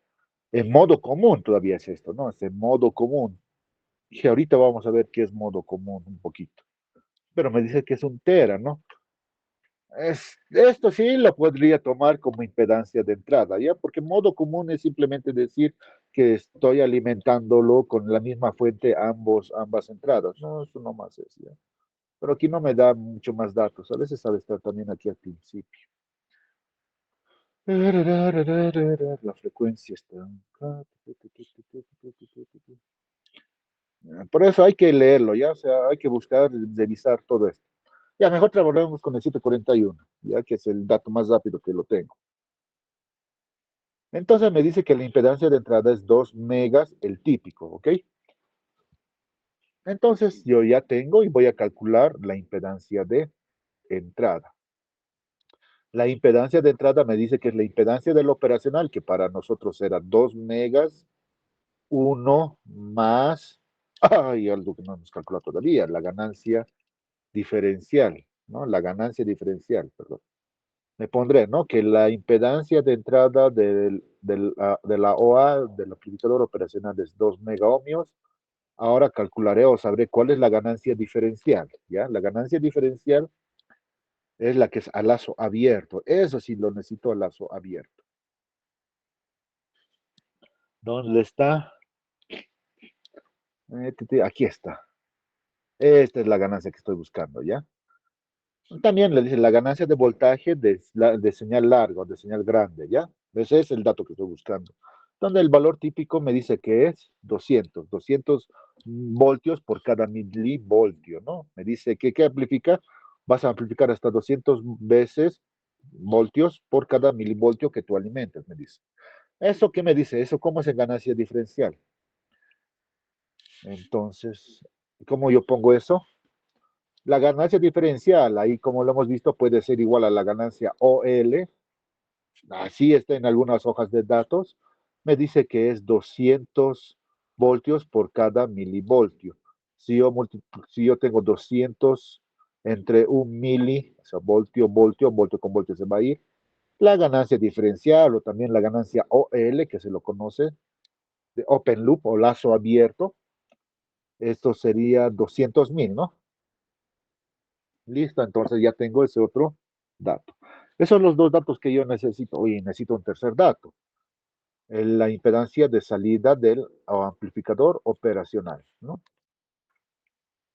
en modo común todavía es esto, ¿no? Es en modo común. Y ahorita vamos a ver qué es modo común un poquito. Pero me dice que es un tera, ¿no? Esto sí lo podría tomar como impedancia de entrada, ¿ya? Porque modo común es simplemente decir que estoy alimentándolo con la misma fuente ambas entradas. No, eso no más es, ¿ya? Pero aquí no me da mucho más datos. A veces sabe estar también aquí al principio. La frecuencia está. Por eso hay que leerlo, ¿ya? O sea, hay que buscar, revisar todo esto. Ya, mejor trabajamos con el 741, ya que es el dato más rápido que lo tengo. Entonces me dice que la impedancia de entrada es 2 megas, el típico, ¿ok? Entonces yo ya tengo y voy a calcular la impedancia de entrada. La impedancia de entrada me dice que es la impedancia del operacional, que para nosotros era 2 megas, uno más, ay, algo que no hemos calculado todavía, la ganancia diferencial, ¿no? La ganancia diferencial, perdón. Me pondré, ¿no? Que la impedancia de entrada de la OA, del amplificador operacional, es 2 megaohmios. Ahora calcularé o sabré cuál es la ganancia diferencial, ¿ya? La ganancia diferencial es la que es a lazo abierto. Eso sí lo necesito a lazo abierto. ¿Dónde está? Aquí está. Esta es la ganancia que estoy buscando, ¿ya? También le dice la ganancia de voltaje de señal larga, de señal grande, ¿ya? Ese es el dato que estoy buscando. Donde el valor típico me dice que es 200 voltios por cada milivoltio, ¿no? Me dice que ¿qué amplifica? Vas a amplificar hasta 200 veces voltios por cada milivoltio que tú alimentes, me dice. ¿Eso qué me dice? ¿Eso cómo es en ganancia diferencial? Entonces, ¿cómo yo pongo eso? La ganancia diferencial, ahí como lo hemos visto, puede ser igual a la ganancia OL, así está en algunas hojas de datos, me dice que es 200 voltios por cada milivoltio. Si yo tengo 200 entre un mili, o sea, voltio con voltio se va a ir, la ganancia diferencial o también la ganancia OL, que se lo conoce, de open loop o lazo abierto, esto sería 200,000, ¿no? Listo, entonces ya tengo ese otro dato. Esos son los dos datos que yo necesito. Oye, necesito un tercer dato. La impedancia de salida del amplificador operacional, ¿no?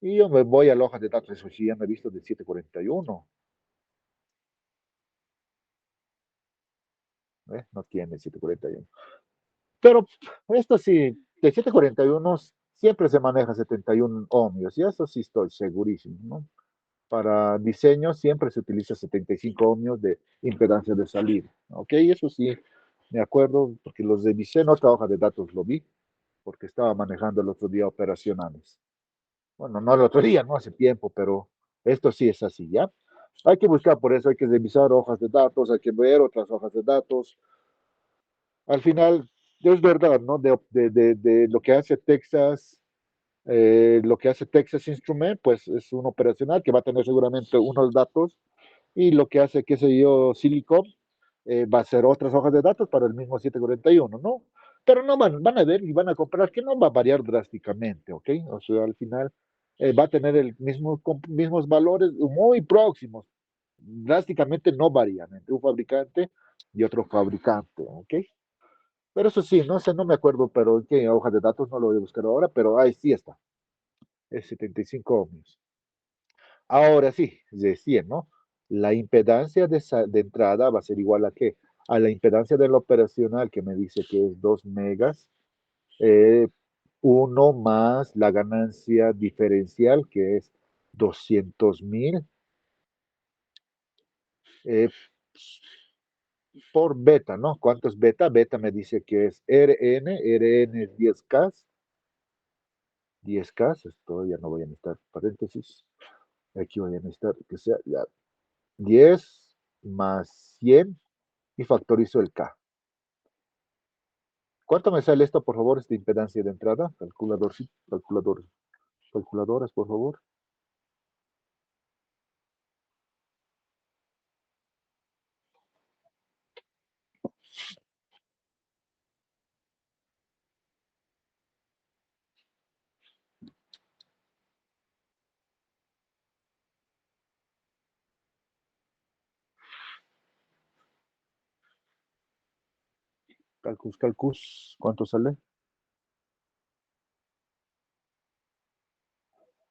Y yo me voy a la hoja de datos, eso sí, ya me he visto de 741. No tiene 741. Pero esto sí, de 741 siempre se maneja 71 ohmios, y eso sí estoy segurísimo, ¿no? Para diseño siempre se utiliza 75 ohmios de impedancia de salida. ¿Ok? Eso sí, me acuerdo porque los revisé en otra hoja de datos, lo vi, porque estaba manejando el otro día operacionales. Bueno, no el otro día, no hace tiempo, pero esto sí es así, ¿ya? Hay que buscar, por eso hay que revisar hojas de datos, hay que ver otras hojas de datos. Al final, es verdad, ¿no? De lo que hace Texas Instrument, pues es un operacional que va a tener seguramente unos datos y lo que hace, qué sé yo, Silicon, va a ser otras hojas de datos para el mismo 741, ¿no? Pero no van a ver y van a comprar que no va a variar drásticamente, ¿ok? O sea, al final va a tener mismos valores muy próximos. Drásticamente no varían entre un fabricante y otro fabricante, ¿ok? Pero eso sí, no sé, no me acuerdo, pero en qué hoja de datos no lo voy a buscar ahora, pero ahí sí está, es 75 ohmios. Ahora sí, decía, ¿no? La impedancia de entrada va a ser igual a qué? A la impedancia del operacional que me dice que es 2 megas, eh, 1 más la ganancia diferencial que es 200.000 eh, por beta, ¿no? ¿Cuánto es beta? Beta me dice que es Rn es 10K, 10K, esto ya no voy a necesitar paréntesis, aquí voy a necesitar que sea ya 10 más 100 y factorizo el K. ¿Cuánto me sale esto, por favor, esta impedancia de entrada? Calculador, sí, calculador, calculadoras, por favor. Calcus, calcus, ¿cuánto sale?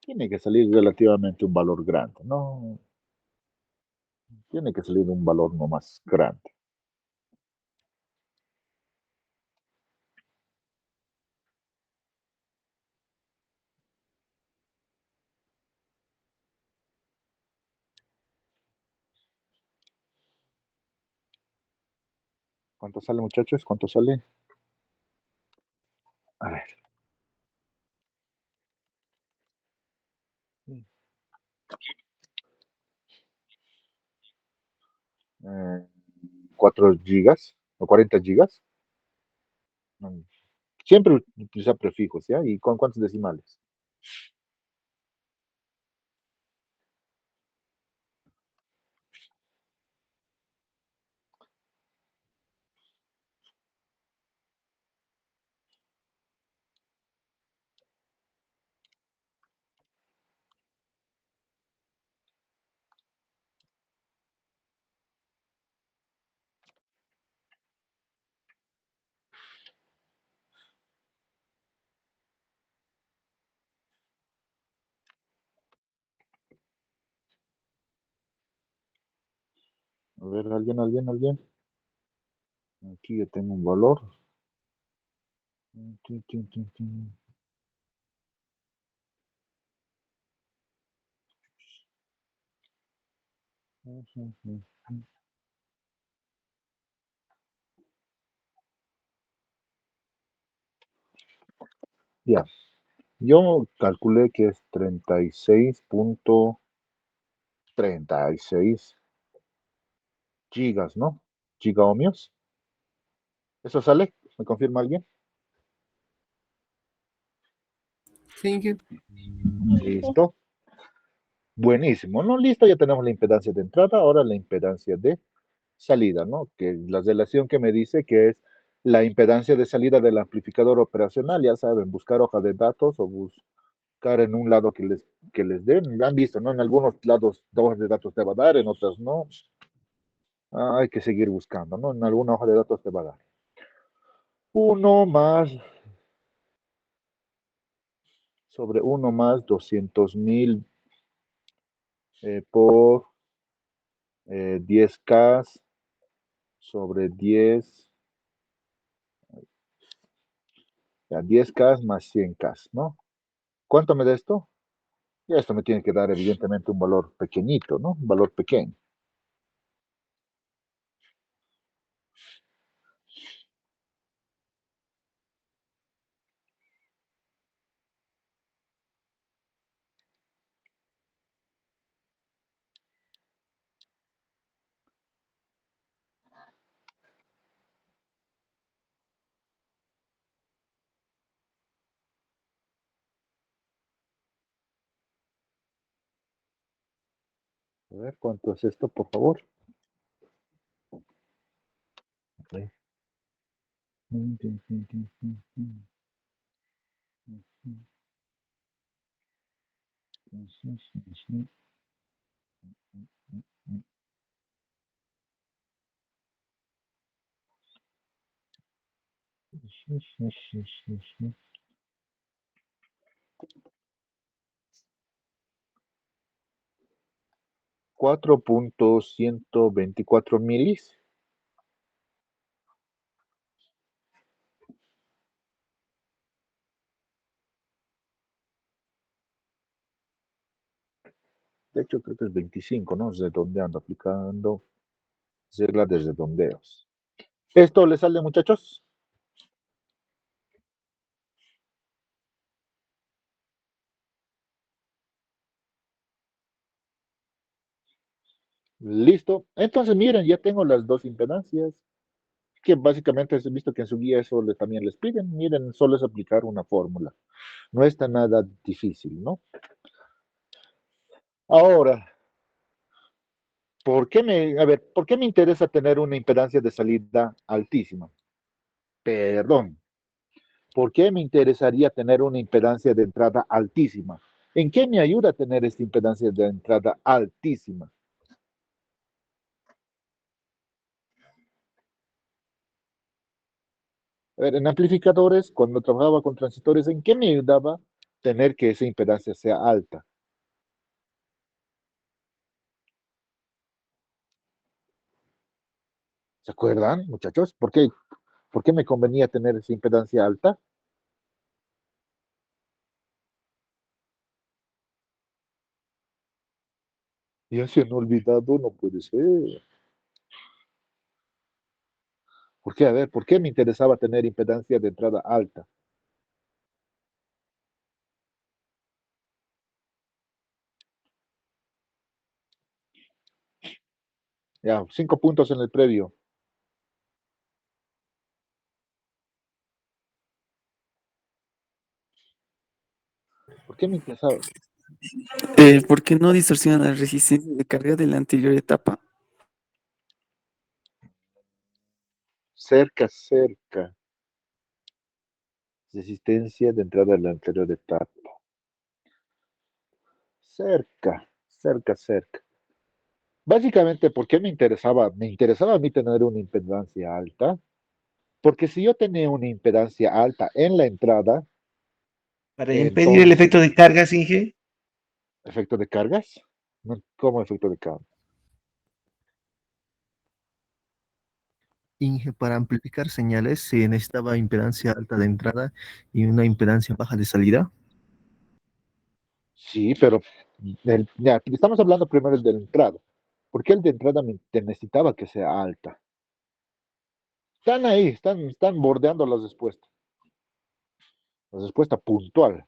Tiene que salir relativamente un valor grande, ¿no? Tiene que salir un valor no más grande. ¿Cuánto sale, muchachos? ¿Cuánto sale? A ver. 4 gigas o 40 gigas. Mm, siempre utiliza prefijos, ¿ya? ¿Y con cuántos decimales? A ver, alguien. Aquí yo tengo un valor. Tin, tin, tin, tin. Ya, yo calculé que es 36.36 gigas, ¿no? Gigaohmios. ¿Eso sale? ¿Me confirma alguien? Thank you. Listo. Buenísimo, ¿no? Listo, ya tenemos la impedancia de entrada, ahora la impedancia de salida, ¿no? Que es la relación que me dice que es la impedancia de salida del amplificador operacional, ya saben, buscar hoja de datos o buscar en un lado que les den. Han visto, ¿no? En algunos lados hojas de datos te va a dar, en otros no. Hay que seguir buscando, ¿no? En alguna hoja de datos te va a dar. Uno más sobre 1 más 200.000 por 10K sobre 10, ya 10K más 100K, ¿no? ¿Cuánto me da esto? Y esto me tiene que dar evidentemente un valor pequeñito, ¿no? Un valor pequeño. A ver, ¿cuánto es esto, por favor? Ok. 4.124 milis. De hecho, creo que es 25, ¿no? Redondeando, aplicando regla de redondeos. ¿Esto le sale, muchachos? Listo. Entonces, miren, ya tengo las dos impedancias, que básicamente he visto que en su guía eso también les piden. Miren, solo es aplicar una fórmula. No está nada difícil, ¿no? Ahora, ¿por qué me interesa tener una impedancia de salida altísima? Perdón, ¿por qué me interesaría tener una impedancia de entrada altísima? ¿En qué me ayuda a tener esta impedancia de entrada altísima? A ver, en amplificadores, cuando trabajaba con transistores, ¿en qué me ayudaba tener que esa impedancia sea alta? ¿Se acuerdan, muchachos? ¿Por qué me convenía tener esa impedancia alta? Ya se han olvidado, no puede ser. ¿Por qué? A ver, ¿por qué me interesaba tener impedancia de entrada alta? Ya, 5 puntos en el previo. ¿Por qué me interesaba? ¿Por qué no distorsiona la resistencia de carga de la anterior etapa? Cerca, cerca. Resistencia de entrada de la anterior etapa. Cerca, cerca, cerca. Básicamente, ¿por qué me interesaba? Me interesaba a mí tener una impedancia alta, porque si yo tenía una impedancia alta en la entrada, Para impedir el entonces, efecto de cargas, Inge. ¿efecto de cargas? ¿Cómo efecto de cargas? Inge, para amplificar señales se necesitaba impedancia alta de entrada y una impedancia baja de salida. Sí, pero ya, estamos hablando primero del de entrada. ¿Por qué el de entrada necesitaba que sea alta? Están ahí, están bordeando las respuestas. La respuesta puntual.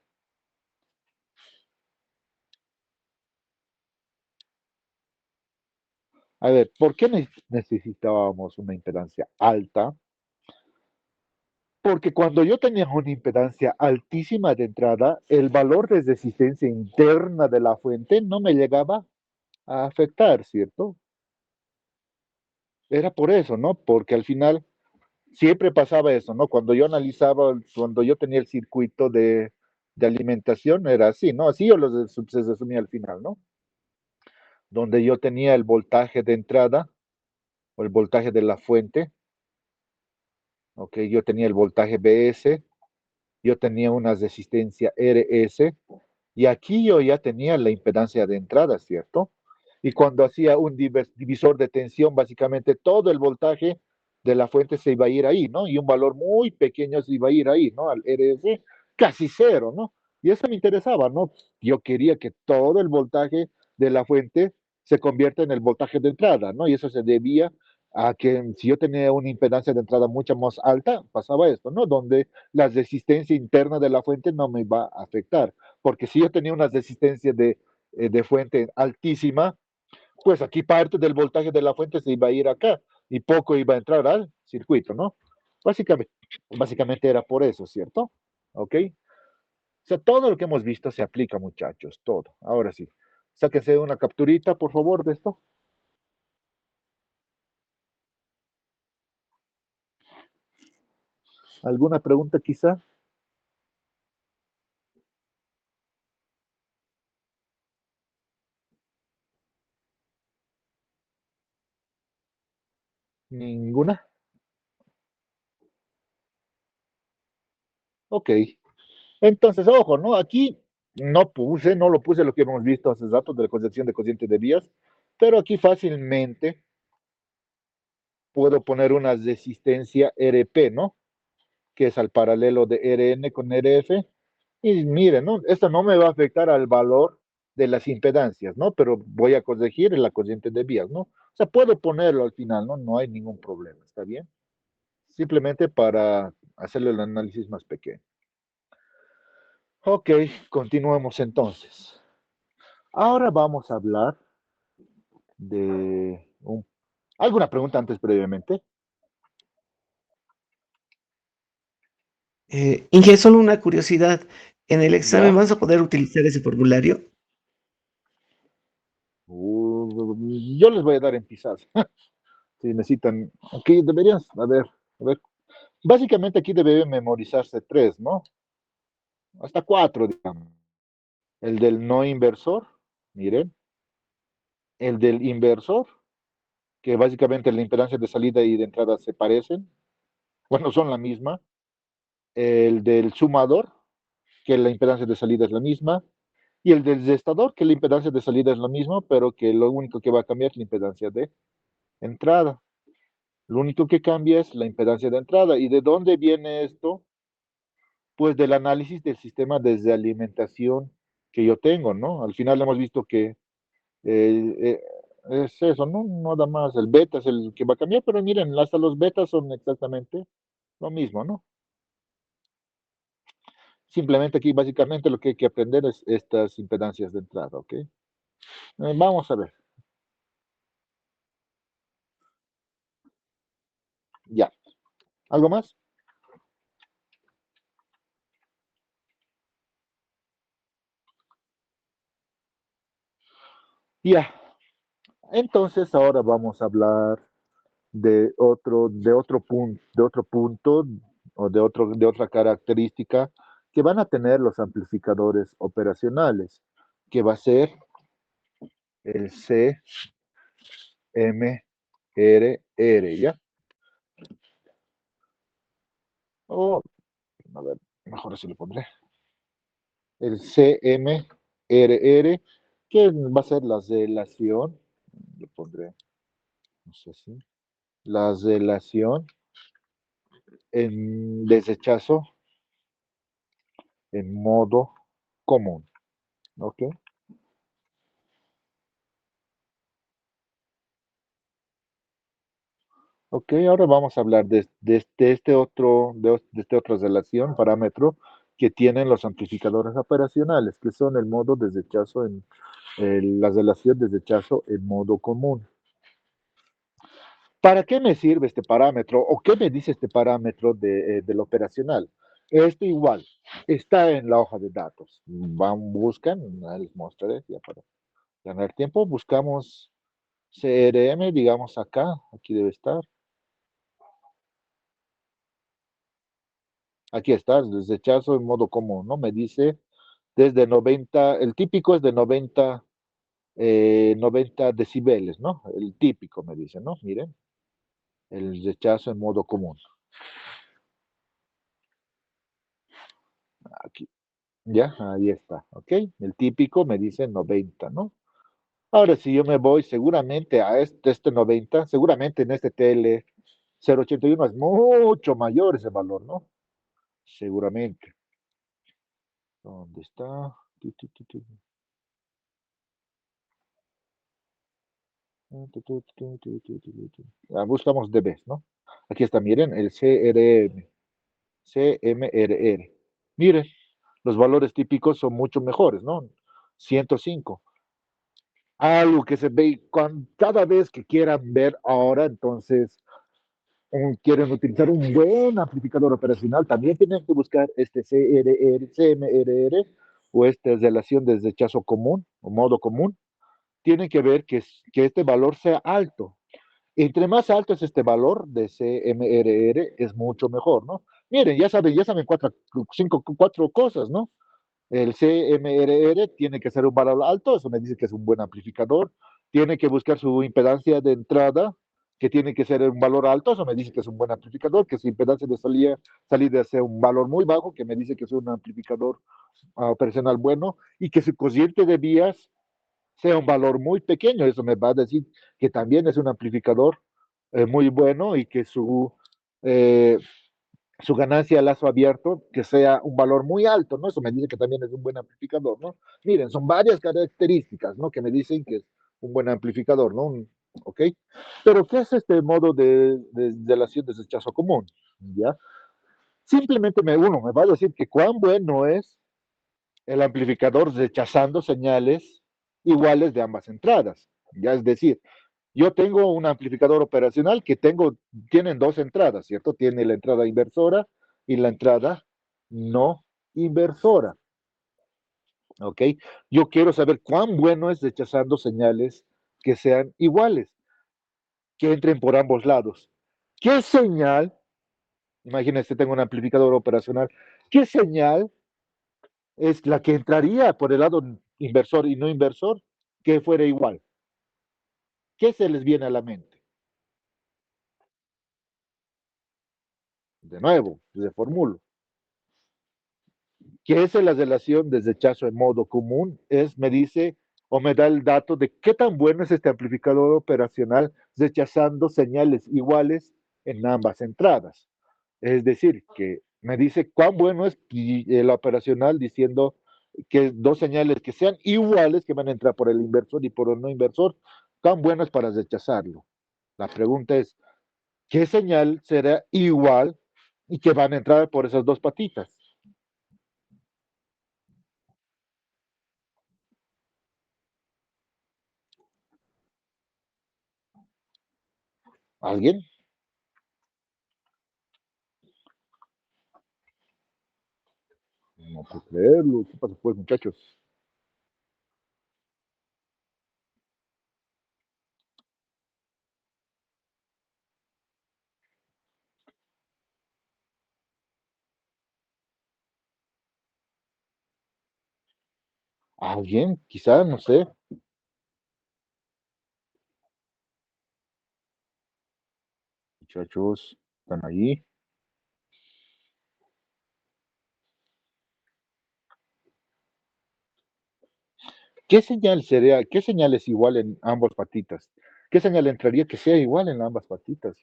A ver, ¿por qué necesitábamos una impedancia alta? Porque cuando yo tenía una impedancia altísima de entrada, el valor de resistencia interna de la fuente no me llegaba a afectar, ¿cierto? Era por eso, ¿no? Porque al final siempre pasaba eso, ¿no? Cuando yo analizaba, cuando yo tenía el circuito de alimentación, era así, ¿no? Así yo se resumía al final, ¿no? Donde yo tenía el voltaje de entrada o el voltaje de la fuente, ¿ok? Yo tenía el voltaje BS, yo tenía una resistencia RS, y aquí yo ya tenía la impedancia de entrada, ¿cierto? Y cuando hacía un divisor de tensión, básicamente todo el voltaje de la fuente se iba a ir ahí, ¿no? Y un valor muy pequeño se iba a ir ahí, ¿no? Al RS, casi cero, ¿no? Y eso me interesaba, ¿no? Yo quería que todo el voltaje de la fuente se convierta en el voltaje de entrada, ¿no? Y eso se debía a que si yo tenía una impedancia de entrada mucho más alta, pasaba esto, ¿no? Donde la resistencia interna de la fuente no me va a afectar. Porque si yo tenía una resistencia de fuente altísima, pues aquí parte del voltaje de la fuente se iba a ir acá y poco iba a entrar al circuito, ¿no? Básicamente, básicamente era por eso, ¿cierto? ¿Ok? O sea, todo lo que hemos visto se aplica, muchachos, todo. Ahora sí, sáquense una capturita, por favor, de esto. ¿Alguna pregunta quizá? ¿Ninguna? Ok. Entonces, ojo, ¿no? Aquí no lo puse lo que hemos visto hace rato de la concepción de cociente de vías, pero aquí fácilmente puedo poner una resistencia RP, ¿no? Que es al paralelo de RN con RF. Y miren, ¿no? Esto no me va a afectar al valor de las impedancias, ¿no? Pero voy a corregir en la corriente de vías, ¿no? O sea, puedo ponerlo al final, ¿no? No hay ningún problema, ¿está bien? Simplemente para hacerle el análisis más pequeño. Ok, continuemos entonces. Ahora vamos a hablar de alguna pregunta antes previamente. Inge, solo una curiosidad. ¿En el examen Ya. vas a poder utilizar ese formulario? Yo les voy a dar en pisadas. Si necesitan. Aquí deberían, a ver. Básicamente aquí debe memorizarse tres, ¿no? Hasta cuatro, digamos. El del no inversor, miren. El del inversor, que básicamente la impedancia de salida y de entrada se parecen. Bueno, son la misma. El del sumador, que la impedancia de salida es la misma. Y el del gestador, que la impedancia de salida es lo mismo, pero que lo único que va a cambiar es la impedancia de entrada. Lo único que cambia es la impedancia de entrada. ¿Y de dónde viene esto? Pues del análisis del sistema desde alimentación que yo tengo, ¿no? Al final hemos visto que eh, es eso, ¿no? Nada más. El beta es el que va a cambiar, pero miren, hasta los betas son exactamente lo mismo, ¿no? Simplemente aquí básicamente lo que hay que aprender es estas impedancias de entrada, ¿ok? Vamos a ver. Ya. ¿Algo más? Ya. Entonces ahora vamos a hablar de otro punto o de otra característica que van a tener los amplificadores operacionales, que va a ser el CMRR, ¿ya? O, a ver, mejor así lo pondré. El CMRR, que va a ser la relación, lo pondré, no sé si, la relación en desechazo en modo común, ¿ok? Ok, ahora vamos a hablar de este otra relación, parámetro que tienen los amplificadores operacionales, que son el modo de rechazo la relación de rechazo en modo común. ¿Para qué me sirve este parámetro o qué me dice este parámetro del operacional? Esto igual, está en la hoja de datos. Buscan, les mostraré ya para ganar tiempo, buscamos CRM, digamos acá, aquí debe estar. Aquí está, el desechazo en modo común, ¿no? Me dice desde 90, el típico es de 90 decibeles, ¿no? El típico me dice, ¿no? Miren, el rechazo en modo común. Aquí, ya, ahí está, ¿ok? El típico me dice 90, ¿no? Ahora, si yo me voy seguramente a este 90, seguramente en este TL 081 es mucho mayor ese valor, ¿no? Seguramente. ¿Dónde está? Buscamos dBs, ¿no? Aquí está, miren, el CMRR. Miren, los valores típicos son mucho mejores, ¿no? 105. Algo que se ve cada vez que quieran ver ahora, entonces quieren utilizar un buen amplificador operacional, también tienen que buscar este CMRR o esta relación de rechazo común o modo común. Tienen que ver que este valor sea alto. Entre más alto es este valor de CMRR, es mucho mejor, ¿no? Miren, ya saben cuatro cosas, ¿no? El CMRR tiene que ser un valor alto, eso me dice que es un buen amplificador. Tiene que buscar su impedancia de entrada que tiene que ser un valor alto, eso me dice que es un buen amplificador, que su impedancia de salida sea un valor muy bajo, que me dice que es un amplificador operacional bueno, y que su cociente de vías sea un valor muy pequeño, eso me va a decir que también es un amplificador muy bueno y que su ganancia a lazo abierto que sea un valor muy alto, ¿no? Eso me dice que también es un buen amplificador, ¿no? Miren, son varias características, ¿no? Que me dicen que es un buen amplificador, ¿no? ¿Ok? Pero, ¿qué es este modo de relación de rechazo común? ¿Ya? Simplemente uno me va a decir que cuán bueno es el amplificador rechazando señales iguales de ambas entradas. Ya es decir, yo tengo un amplificador operacional que tienen dos entradas, ¿cierto? Tiene la entrada inversora y la entrada no inversora, ¿ok? Yo quiero saber cuán bueno es rechazando señales que sean iguales, que entren por ambos lados. ¿Qué señal, imagínense, tengo un amplificador operacional, qué señal es la que entraría por el lado inversor y no inversor que fuera igual? ¿Qué se les viene a la mente? De nuevo, reformulo. ¿Qué es la relación de rechazo en modo común? Me dice o me da el dato de qué tan bueno es este amplificador operacional rechazando señales iguales en ambas entradas. Es decir, que me dice cuán bueno es el operacional diciendo que dos señales que sean iguales, que van a entrar por el inversor y por el no inversor, cuán bueno es para rechazarlo. La pregunta es, ¿qué señal será igual y que van a entrar por esas dos patitas? ¿Alguien? No puedo creerlo. ¿Qué pasa pues, muchachos? ¿Alguien? Quizá, no sé. Muchachos, ¿están ahí? ¿Qué señal es igual en ambas patitas? ¿Qué señal entraría que sea igual en ambas patitas?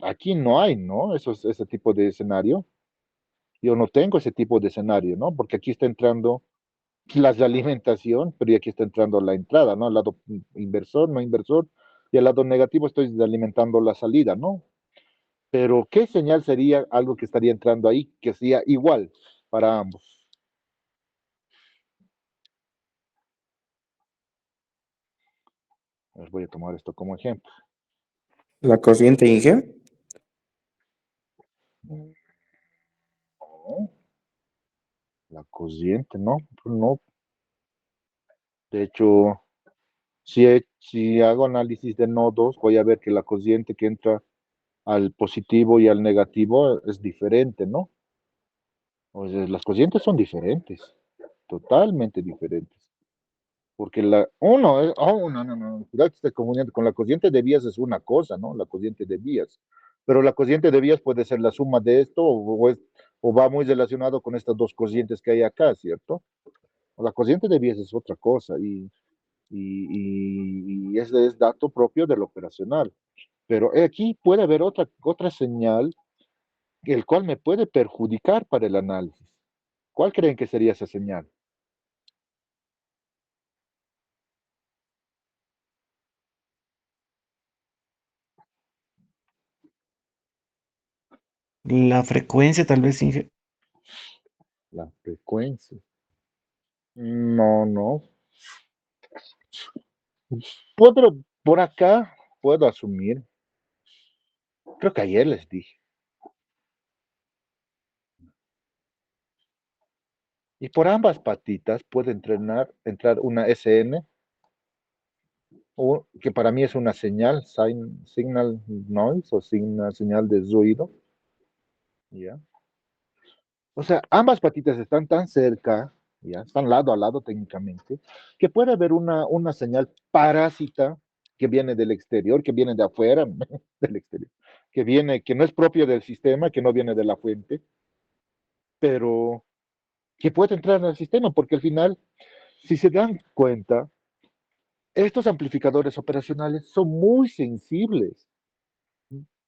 Aquí no hay, ¿no? Ese tipo de escenario. Yo no tengo ese tipo de escenario, ¿no? Porque aquí está entrando las de alimentación, pero aquí está entrando la entrada, ¿no? Al lado inversor, no inversor, y al lado negativo estoy alimentando la salida, ¿no? Pero, ¿qué señal sería algo que estaría entrando ahí que sea igual para ambos? Les voy a tomar esto como ejemplo. La corriente Inge. No, la cociente, no, no. De hecho, si hago análisis de nodos, voy a ver que la cociente que entra al positivo y al negativo es diferente, ¿no? O sea, las cocientes son diferentes, totalmente diferentes. Porque no, cuidado que esté confundiendo, con la cociente de vías es una cosa, ¿no? La cociente de vías. Pero la cociente de vías puede ser la suma de esto o va muy relacionado con estas dos cocientes que hay acá, ¿cierto? La cociente de vías es otra cosa y ese es dato propio del operacional. Pero aquí puede haber otra señal, el cual me puede perjudicar para el análisis. ¿Cuál creen que sería esa señal? La frecuencia tal vez, Inge. La frecuencia. No, no. Por acá puedo asumir. Creo que ayer les dije. Y por ambas patitas puede entrar una SN, que para mí es una señal, signal noise o señal de ruido. ¿Ya? O sea, ambas patitas están tan cerca, ¿ya? Están lado a lado técnicamente, que puede haber una señal parásita que viene del exterior, que viene de afuera, del exterior, que no es propio del sistema, que no viene de la fuente, pero que puede entrar al sistema, porque al final, si se dan cuenta, estos amplificadores operacionales son muy sensibles.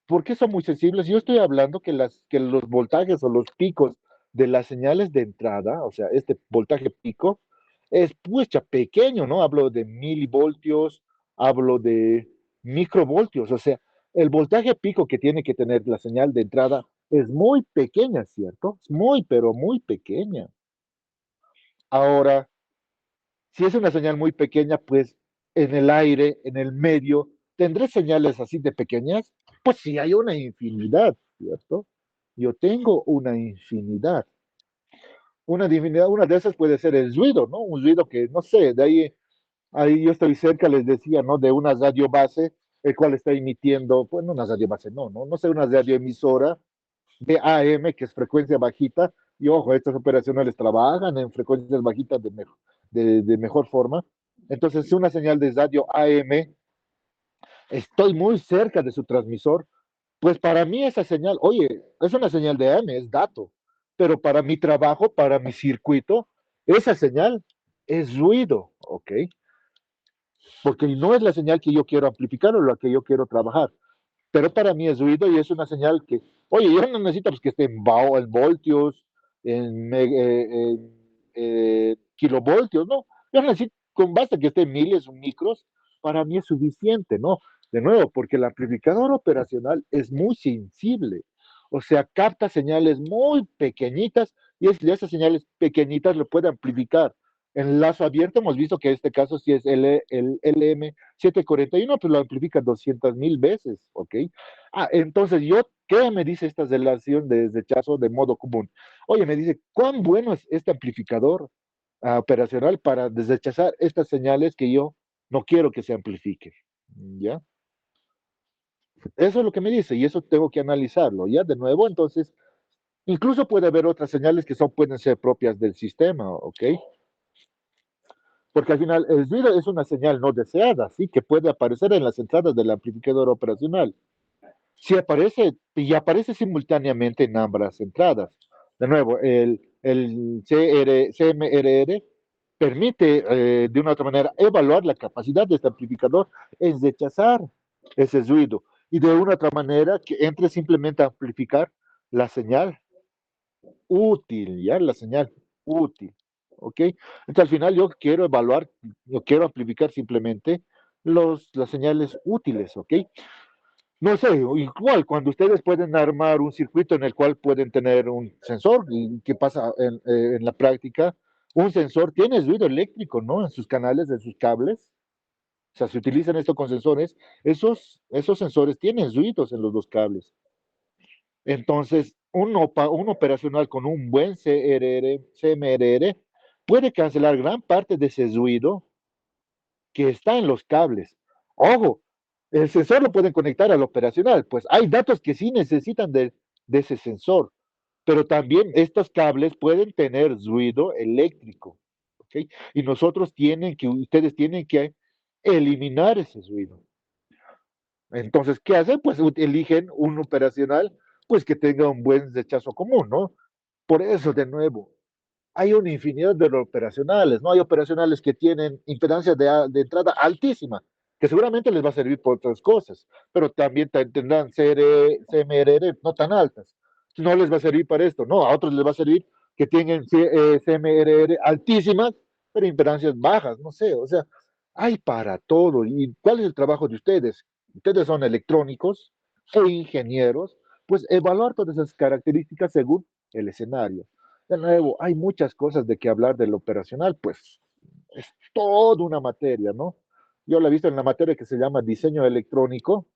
¿Por qué son muy sensibles? Yo estoy hablando que los voltajes o los picos de las señales de entrada, o sea, este voltaje pico, es pucha pequeño, ¿no? Hablo de milivoltios, hablo de microvoltios, o sea, el voltaje pico que tiene que tener la señal de entrada es muy pequeña, ¿cierto? Es muy, pero muy pequeña. Ahora, si es una señal muy pequeña, pues en el aire, en el medio, ¿tendré señales así de pequeñas? Pues sí, hay una infinidad, ¿cierto? Yo tengo una infinidad. Una de esas puede ser el ruido, ¿no? Un ruido que, no sé, ahí yo estoy cerca, les decía, ¿no? De una radio base, el cual está emitiendo, pues no una radio base, no sé, una radioemisora de AM, que es frecuencia bajita, y ojo, estas operacionales trabajan en frecuencias bajitas de mejor forma. Entonces, si una señal de radio AM, estoy muy cerca de su transmisor, pues para mí esa señal, oye, es una señal de AM, es dato, pero para mi trabajo, para mi circuito, esa señal es ruido, ¿ok? Porque no es la señal que yo quiero amplificar o la que yo quiero trabajar, pero para mí es ruido y es una señal que, oye, yo no necesito pues, que esté en voltios, en kilovoltios, no, yo necesito, con basta que esté en miles o micros, para mí es suficiente, ¿no? De nuevo, porque el amplificador operacional es muy sensible, o sea, capta señales muy pequeñitas y esas señales pequeñitas lo puede amplificar. En lazo abierto hemos visto que en este caso sí es el LM741, pues lo amplifica 200,000 veces, ¿ok? Entonces ¿qué me dice esta relación de rechazo de modo común? Oye, me dice, ¿cuán bueno es este amplificador operacional para desechazar estas señales que yo no quiero que se amplifiquen? ¿Ya? Eso es lo que me dice y eso tengo que analizarlo, ¿ya? De nuevo, entonces, incluso puede haber otras señales que pueden ser propias del sistema, ¿ok? Porque al final el ruido es una señal no deseada, ¿sí? Que puede aparecer en las entradas del amplificador operacional. Si aparece, y aparece simultáneamente en ambas entradas. De nuevo, el CMRR permite de una otra manera evaluar la capacidad de este amplificador en rechazar ese ruido y de una otra manera que entre simplemente a amplificar la señal útil, ¿ya? La señal útil, ¿ok? Entonces al final yo quiero amplificar simplemente las señales útiles, ¿ok? No sé, igual cuando ustedes pueden armar un circuito en el cual pueden tener un sensor, y qué pasa en la práctica, un sensor tiene ruido eléctrico, ¿no? En sus canales, en sus cables. O sea, se utilizan esto con sensores. Esos sensores tienen ruidos en los dos cables. Entonces, un operacional con un buen CMRR puede cancelar gran parte de ese ruido que está en los cables. Ojo, el sensor lo pueden conectar al operacional, pues hay datos que sí necesitan de ese sensor, pero también estos cables pueden tener ruido eléctrico, ¿ok? Y ustedes tienen que eliminar ese ruido. Entonces, ¿qué hacen? Pues eligen un operacional, pues que tenga un buen rechazo común, ¿no? Por eso, de nuevo, hay una infinidad de operacionales, ¿no? Hay operacionales que tienen impedancia de entrada altísima, que seguramente les va a servir por otras cosas, pero también tendrán CMRR no tan altas. No les va a servir para esto, no, a otros les va a servir que tengan CMRR altísimas, pero impedancias bajas, no sé, o sea, hay para todo. ¿Y cuál es el trabajo de ustedes? Ustedes son electrónicos e ingenieros, pues evaluar todas esas características según el escenario. De nuevo, hay muchas cosas de que hablar del operacional, pues es toda una materia, ¿no? Yo la he visto en la materia que se llama diseño electrónico.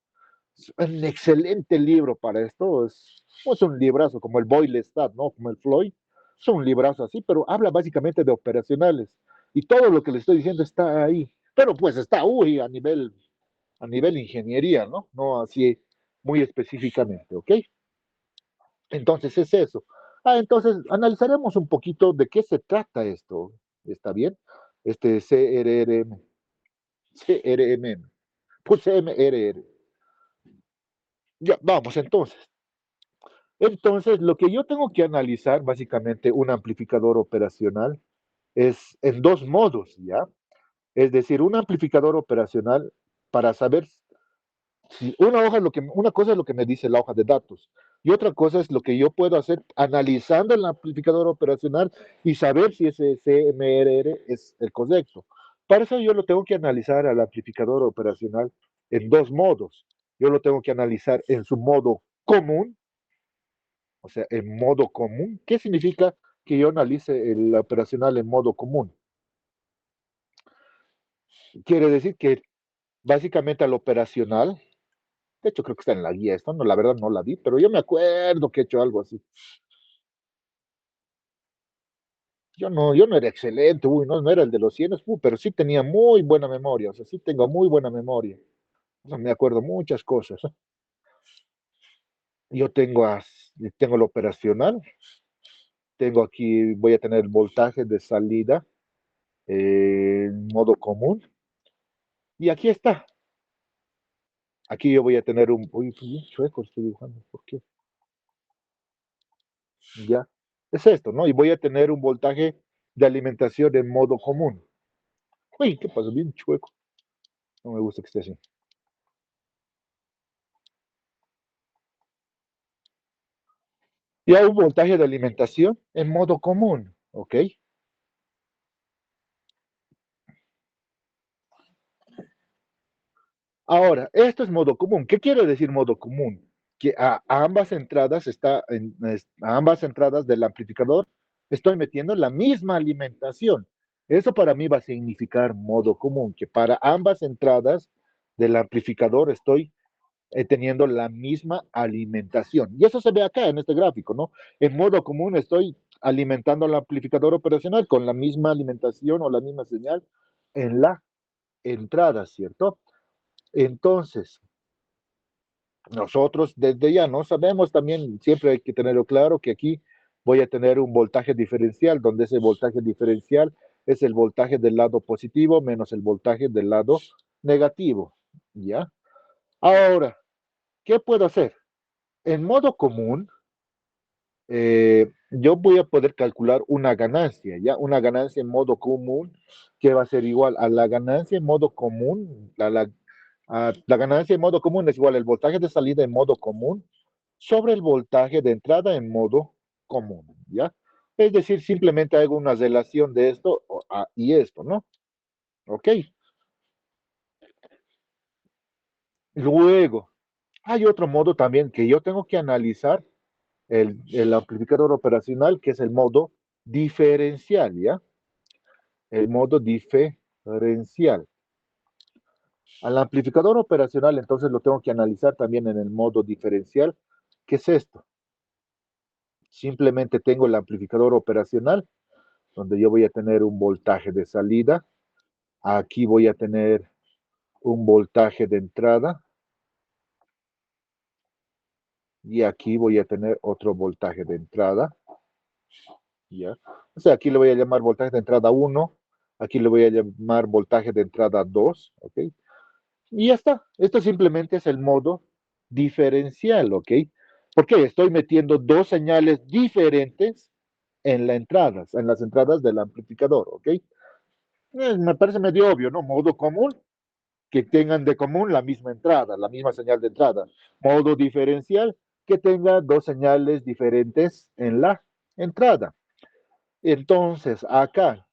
Es un excelente libro para esto. Es un librazo como el Boyle-Stat, ¿no? Como el Floyd. Es un librazo así, pero habla básicamente de operacionales. Y todo lo que le estoy diciendo está ahí. Pero pues está, uy, a nivel ingeniería, ¿no? No así muy específicamente, ¿ok? Entonces es eso. Entonces, analizaremos un poquito de qué se trata esto. ¿Está bien? Este CRRM. CRMM. Pues CMRR. Ya, vamos entonces. Entonces, lo que yo tengo que analizar, básicamente, un amplificador operacional es en dos modos, ¿ya? Es decir, un amplificador operacional para saber si una hoja es lo que, una cosa es lo que me dice la hoja de datos y otra cosa es lo que yo puedo hacer analizando el amplificador operacional y saber si ese CMRR es el correcto. Para eso yo lo tengo que analizar al amplificador operacional en dos modos. Yo lo tengo que analizar en su modo común, o sea, en modo común. ¿Qué significa que yo analice el operacional en modo común? Quiere decir que básicamente al operacional, de hecho creo que está en la guía esto, no, la verdad no la vi, pero yo me acuerdo que he hecho algo así. Yo no era excelente, uy, no era el de los 100, pero sí tenía muy buena memoria, o sea, sí tengo muy buena memoria. O sea, me acuerdo muchas cosas. Yo tengo el operacional, tengo aquí, voy a tener el voltaje de salida en modo común, y aquí está. Aquí yo voy a tener uy, bien chueco estoy dibujando, ¿por qué? Ya, es esto, ¿no? Y voy a tener un voltaje de alimentación en modo común. Uy, ¿qué pasa? Bien chueco. No me gusta que esté así. Y hay un voltaje de alimentación en modo común, ¿ok? Ahora, esto es modo común. ¿Qué quiere decir modo común? Que a ambas entradas a ambas entradas del amplificador estoy metiendo la misma alimentación. Eso para mí va a significar modo común, que para ambas entradas del amplificador estoy teniendo la misma alimentación. Y eso se ve acá en este gráfico, ¿no? En modo común estoy alimentando al amplificador operacional con la misma alimentación o la misma señal en la entrada, ¿cierto? Entonces, nosotros desde ya no sabemos también, siempre hay que tenerlo claro que aquí voy a tener un voltaje diferencial, donde ese voltaje diferencial es el voltaje del lado positivo menos el voltaje del lado negativo, ¿ya? Ahora, ¿qué puedo hacer? En modo común, yo voy a poder calcular una ganancia, ¿ya? Una ganancia en modo común que va a ser igual a la ganancia en modo común, la ganancia en modo común es igual al voltaje de salida en modo común sobre el voltaje de entrada en modo común, ¿ya? Es decir, simplemente hago una relación de esto y esto, ¿no? ¿Ok? Luego, hay otro modo también que yo tengo que analizar el amplificador operacional, que es el modo diferencial, ¿ya? El modo diferencial. Al amplificador operacional, entonces lo tengo que analizar también en el modo diferencial. ¿Qué es esto? Simplemente tengo el amplificador operacional, donde yo voy a tener un voltaje de salida. Aquí voy a tener un voltaje de entrada. Y aquí voy a tener otro voltaje de entrada. ¿Ya? O sea, aquí le voy a llamar voltaje de entrada 1, aquí le voy a llamar voltaje de entrada 2, ¿ok? Y ya está. Esto simplemente es el modo diferencial, ¿ok? Porque estoy metiendo dos señales diferentes en las entradas del amplificador, ¿ok? Me parece medio obvio, ¿no? Modo común, que tengan de común la misma entrada, la misma señal de entrada. Modo diferencial, que tenga dos señales diferentes en la entrada. Entonces, acá,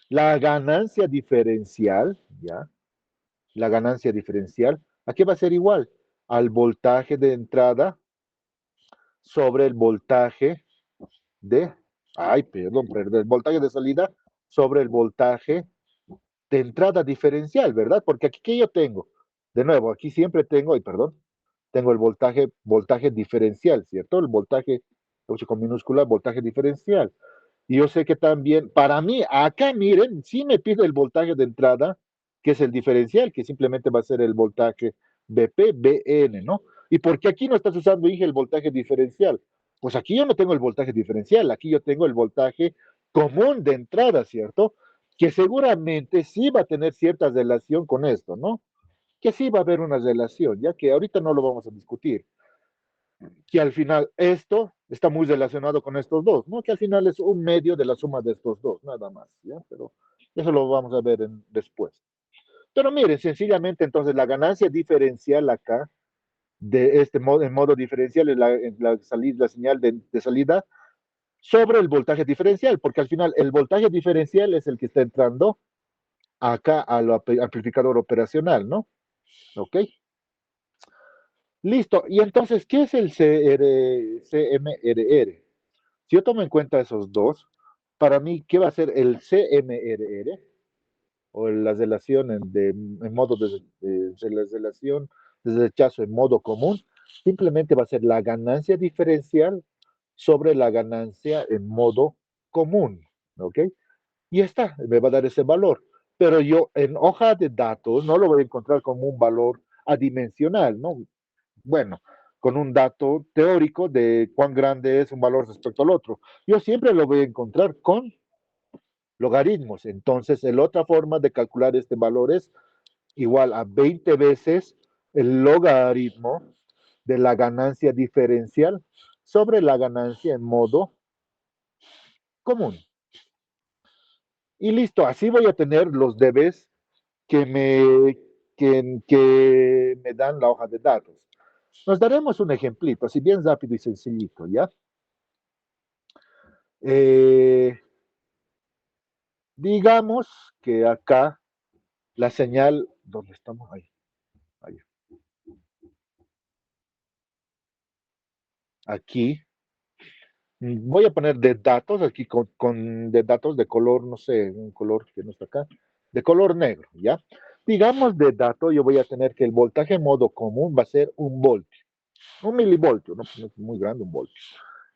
la ganancia diferencial, ¿ya? La ganancia diferencial, ¿a qué va a ser igual? Al voltaje de entrada sobre el voltaje de, perdón, el voltaje de salida sobre el voltaje de entrada diferencial, ¿verdad? Porque aquí, ¿qué yo tengo? De nuevo, aquí siempre tengo, tengo el voltaje diferencial, ¿cierto? El voltaje, con minúscula, voltaje diferencial. Y yo sé que también, para mí, acá miren, sí me pide el voltaje de entrada, que es el diferencial, que simplemente va a ser el voltaje BP, BN, ¿no? ¿Y por qué aquí no estás usando, dije, el voltaje diferencial? Pues aquí yo no tengo el voltaje diferencial, aquí yo tengo el voltaje común de entrada, ¿cierto? Que seguramente sí va a tener cierta relación con esto, ¿no? Que sí va a haber una relación, ya que ahorita no lo vamos a discutir. Que al final esto está muy relacionado con estos dos, ¿no? Que al final es un medio de la suma de estos dos, nada más, ¿ya? Pero eso lo vamos a ver después. Pero miren, sencillamente entonces la ganancia diferencial acá, de este modo, en modo diferencial, la señal de salida sobre el voltaje diferencial, porque al final el voltaje diferencial es el que está entrando acá al amplificador operacional, ¿no? ¿Ok? Listo. Y entonces, ¿qué es el CMRR? Si yo tomo en cuenta esos dos, para mí, ¿qué va a ser el CMRR? O la relación en modo de la relación de rechazo en modo común, simplemente va a ser la ganancia diferencial sobre la ganancia en modo común, ¿ok? Y está, me va a dar ese valor. Pero yo en hoja de datos no lo voy a encontrar como un valor adimensional, ¿no? Bueno, con un dato teórico de cuán grande es un valor respecto al otro. Yo siempre lo voy a encontrar con logaritmos. Entonces, la otra forma de calcular este valor es igual a 20 veces el logaritmo de la ganancia diferencial sobre la ganancia en modo común. Y listo, así voy a tener los debes que me dan la hoja de datos. Nos daremos un ejemplito, así bien rápido y sencillito, ¿ya? Digamos que acá la señal, ¿dónde estamos? Ahí, ahí. Aquí, voy a poner de datos, aquí con de datos de color, no sé, un color que no está acá, de color negro, ¿ya? Digamos de dato, yo voy a tener que el voltaje en modo común va a ser un voltio, un milivoltio, no es muy grande un voltio.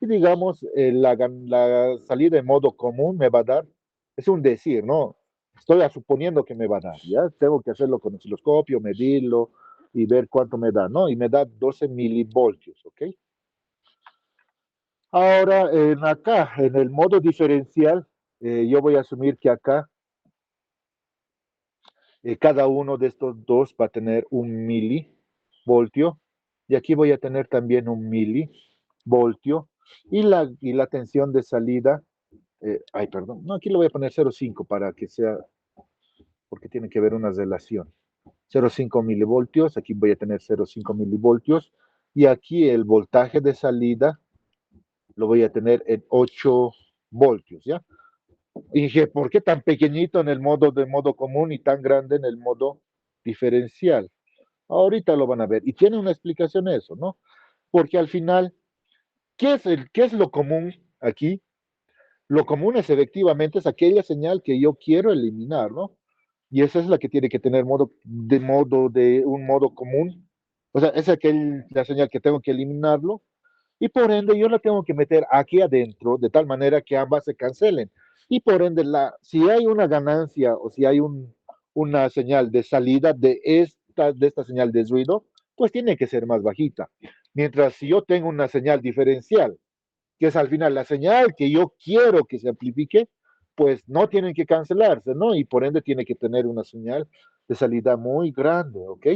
Y digamos, la salida en modo común me va a dar, es un decir, ¿no? Estoy suponiendo que me va a dar, ¿ya? Tengo que hacerlo con el osciloscopio, medirlo y ver cuánto me da, ¿no? Y me da 12 milivoltios, ¿ok? Ahora, acá, en el modo diferencial, yo voy a asumir que acá cada uno de estos dos va a tener un milivoltio y aquí voy a tener también un milivoltio y la tensión de salida, ay, perdón, no, aquí lo voy a poner 0,5 para que sea, porque tiene que ver una relación. 0,5 milivoltios, aquí voy a tener 0,5 milivoltios y aquí el voltaje de salida lo voy a tener en 8 voltios, ¿ya? Y dije, ¿por qué tan pequeñito en el modo común y tan grande en el modo diferencial? Ahorita lo van a ver. Y tiene una explicación eso, ¿no? Porque al final, qué es lo común aquí? Lo común es efectivamente es aquella señal que yo quiero eliminar, ¿no? Y esa es la que tiene que tener un modo común. O sea, es la señal que tengo que eliminarlo y por ende yo la tengo que meter aquí adentro de tal manera que ambas se cancelen. Y por ende, si hay una ganancia o si hay una señal de salida de esta señal de ruido, pues tiene que ser más bajita. Mientras si yo tengo una señal diferencial, que es al final la señal que yo quiero que se amplifique, pues no tienen que cancelarse, ¿no? Y por ende tiene que tener una señal de salida muy grande, ¿ok?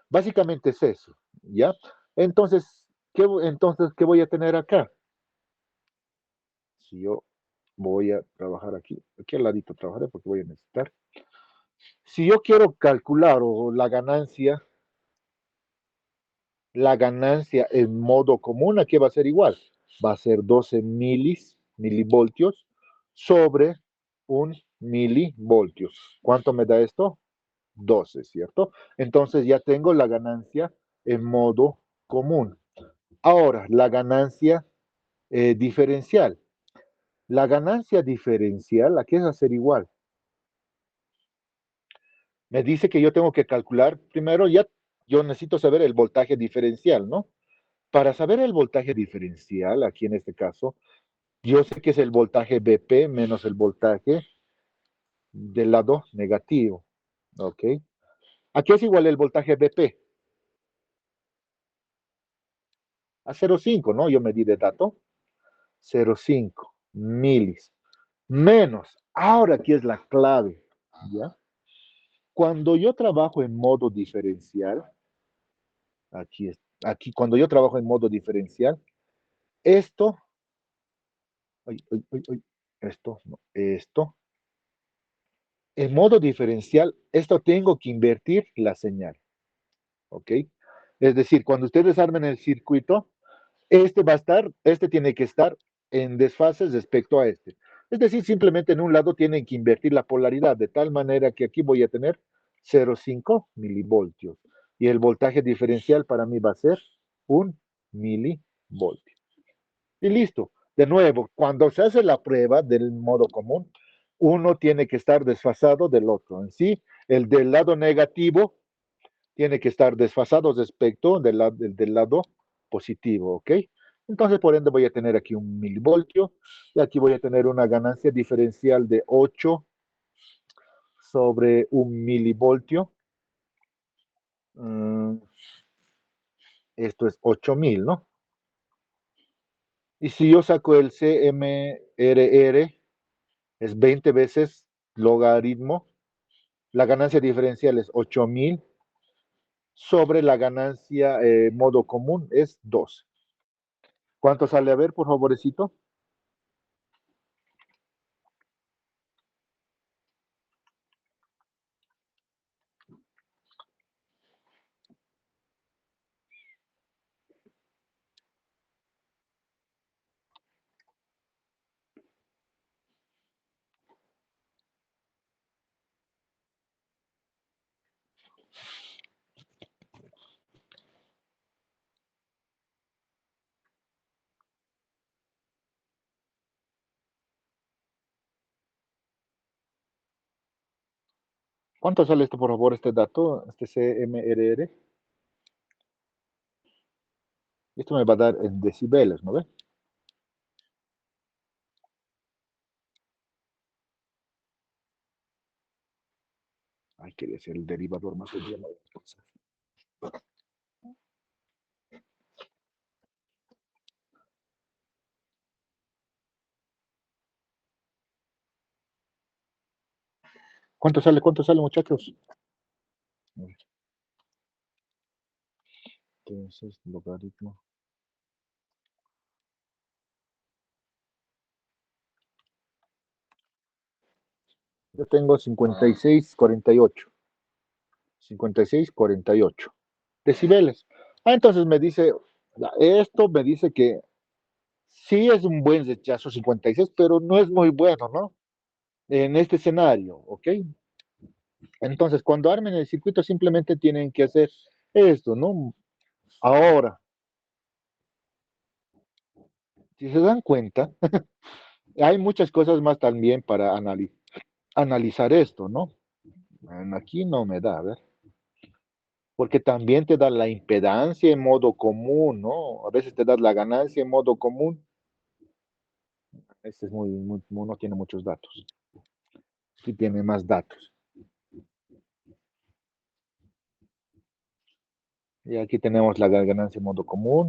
Básicamente es eso, ¿ya? Entonces, ¿qué voy a tener acá? Si yo voy a trabajar aquí al ladito trabajaré porque voy a necesitar. Si yo quiero calcular la ganancia en modo común, aquí va a ser igual. Va a ser 12 milivoltios sobre un milivoltio. ¿Cuánto me da esto? 12, ¿cierto? Entonces ya tengo la ganancia en modo común. Ahora, la ganancia diferencial. La ganancia diferencial, ¿a qué es hacer igual? Me dice que yo tengo que calcular, primero yo necesito saber el voltaje diferencial, ¿no? Para saber el voltaje diferencial, aquí en este caso, yo sé que es el voltaje BP menos el voltaje del lado negativo, ¿ok? ¿A qué es igual el voltaje BP? a 0,5, ¿no? Yo medí de dato 0,5 milis menos. Ahora aquí es la clave, ¿ya? Cuando yo trabajo en modo diferencial, aquí cuando yo trabajo en modo diferencial, esto, ay, ay, ay, ay, esto, no, esto, en modo diferencial, esto tengo que invertir la señal, ¿ok? Es decir, cuando ustedes armen el circuito, este tiene que estar en desfases respecto a este. Es decir, simplemente en un lado tienen que invertir la polaridad, de tal manera que aquí voy a tener 0,5 milivoltios. Y el voltaje diferencial para mí va a ser 1 milivoltio. Y listo. De nuevo, cuando se hace la prueba del modo común, uno tiene que estar desfasado del otro. En sí, el del lado negativo tiene que estar desfasado respecto del lado positivo, ¿ok? Entonces, por ende, voy a tener aquí 1 milivoltio y aquí voy a tener una ganancia diferencial de 8 sobre 1 milivoltio. Esto es 8000, ¿no? Y si yo saco el CMRR, es 20 veces logaritmo. La ganancia diferencial es 8000 sobre la ganancia modo común es 2. ¿Cuánto sale? A ver, por favorecito. ¿Cuánto sale esto, por favor, este dato, este CMRR? Esto me va a dar en decibeles, ¿no ve? Ay, quería hacer el derivador más allá. ¿Cuánto sale, muchachos? Entonces, logaritmo. Yo tengo 56,48. 56,48 decibeles. Entonces me dice, esto me dice que sí es un buen rechazo 56, pero no es muy bueno, ¿no? En este escenario, ¿ok? Entonces, cuando armen el circuito, simplemente tienen que hacer esto, ¿no? Ahora, si se dan cuenta, hay muchas cosas más también para analizar esto, ¿no? Aquí no me da, a ver. Porque también te da la impedancia en modo común, ¿no? A veces te da la ganancia en modo común. Este es no tiene muchos datos. Sí tiene más datos. Y aquí tenemos la ganancia en modo común.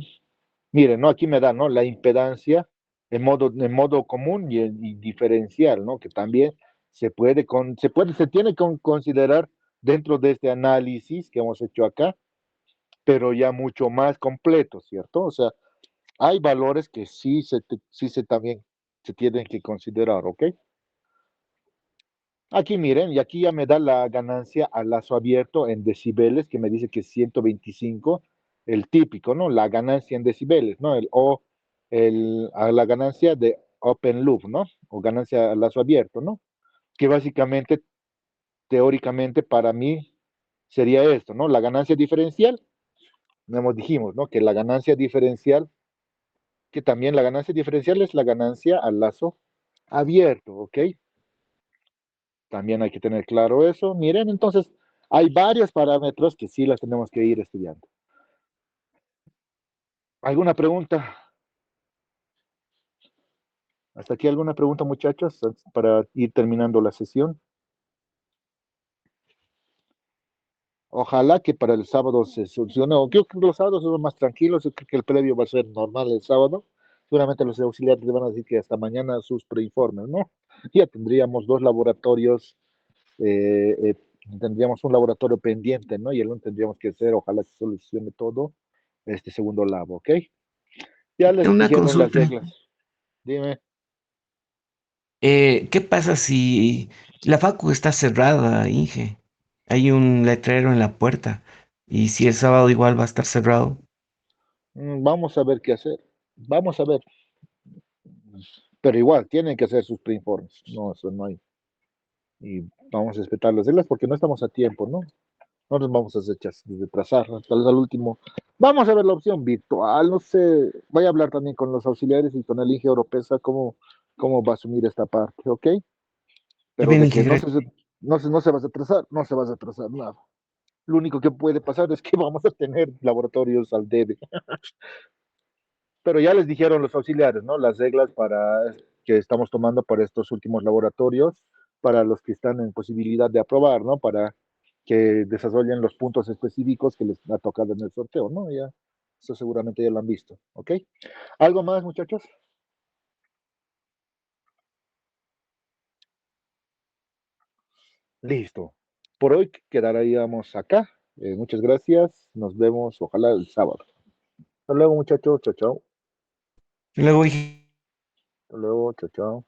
Miren, ¿no? Aquí me da, ¿no? La impedancia en modo común y diferencial, ¿no? Que también se tiene que considerar dentro de este análisis que hemos hecho acá, pero ya mucho más completo, ¿cierto? O sea, hay valores que sí también se tienen que considerar, ¿ok? Aquí miren, y aquí ya me da la ganancia al lazo abierto en decibeles, que me dice que es 125, el típico, ¿no? La ganancia en decibeles, ¿no? A la ganancia de open loop, ¿no? O ganancia al lazo abierto, ¿no? Que básicamente, teóricamente, para mí sería esto, ¿no? La ganancia diferencial, dijimos, ¿no? Que la ganancia diferencial, que también la ganancia diferencial es la ganancia al lazo abierto, ¿ok? También hay que tener claro eso. Miren, entonces hay varios parámetros que sí las tenemos que ir estudiando. ¿Alguna pregunta? ¿Hasta aquí alguna pregunta, muchachos, para ir terminando la sesión? Ojalá que para el sábado se solucione. Yo creo que los sábados son más tranquilos. Yo creo que el previo va a ser normal el sábado. Seguramente los auxiliares le van a decir que hasta mañana sus preinformes, ¿no? Ya tendríamos dos laboratorios, tendríamos un laboratorio pendiente, ¿no? Y el lunes tendríamos que hacer, ojalá se solucione todo, este segundo labo, ¿ok? Ya les Una dijeron las consulta. reglas. Dime. ¿Qué pasa si la facu está cerrada, Inge? Hay un letrero en la puerta. Y si el sábado igual va a estar cerrado. Vamos a ver qué hacer. Vamos a ver. Pero igual, tienen que hacer sus preinformes. No, eso no hay. Y vamos a respetar las reglas porque no estamos a tiempo, ¿no? No nos vamos a retrasar hasta el último. Vamos a ver la opción virtual, no sé. Voy a hablar también con los auxiliares y con el Inge Oropesa cómo va a asumir esta parte, ¿ok? Ya Pero viene, de Inge, que gracias. no se va a retrasar, no se va a retrasar nada. Lo único que puede pasar es que vamos a tener laboratorios al debe. Pero ya les dijeron los auxiliares, ¿no? Las reglas que estamos tomando para estos últimos laboratorios, para los que están en posibilidad de aprobar, ¿no? Para que desarrollen los puntos específicos que les ha tocado en el sorteo, ¿no? Ya, eso seguramente ya lo han visto, ¿ok? ¿Algo más, muchachos? Listo. Por hoy quedaríamos acá. Muchas gracias. Nos vemos, ojalá el sábado. Hasta luego, muchachos. Chao, chao. Luego, Inge. Hasta luego, chao, chao.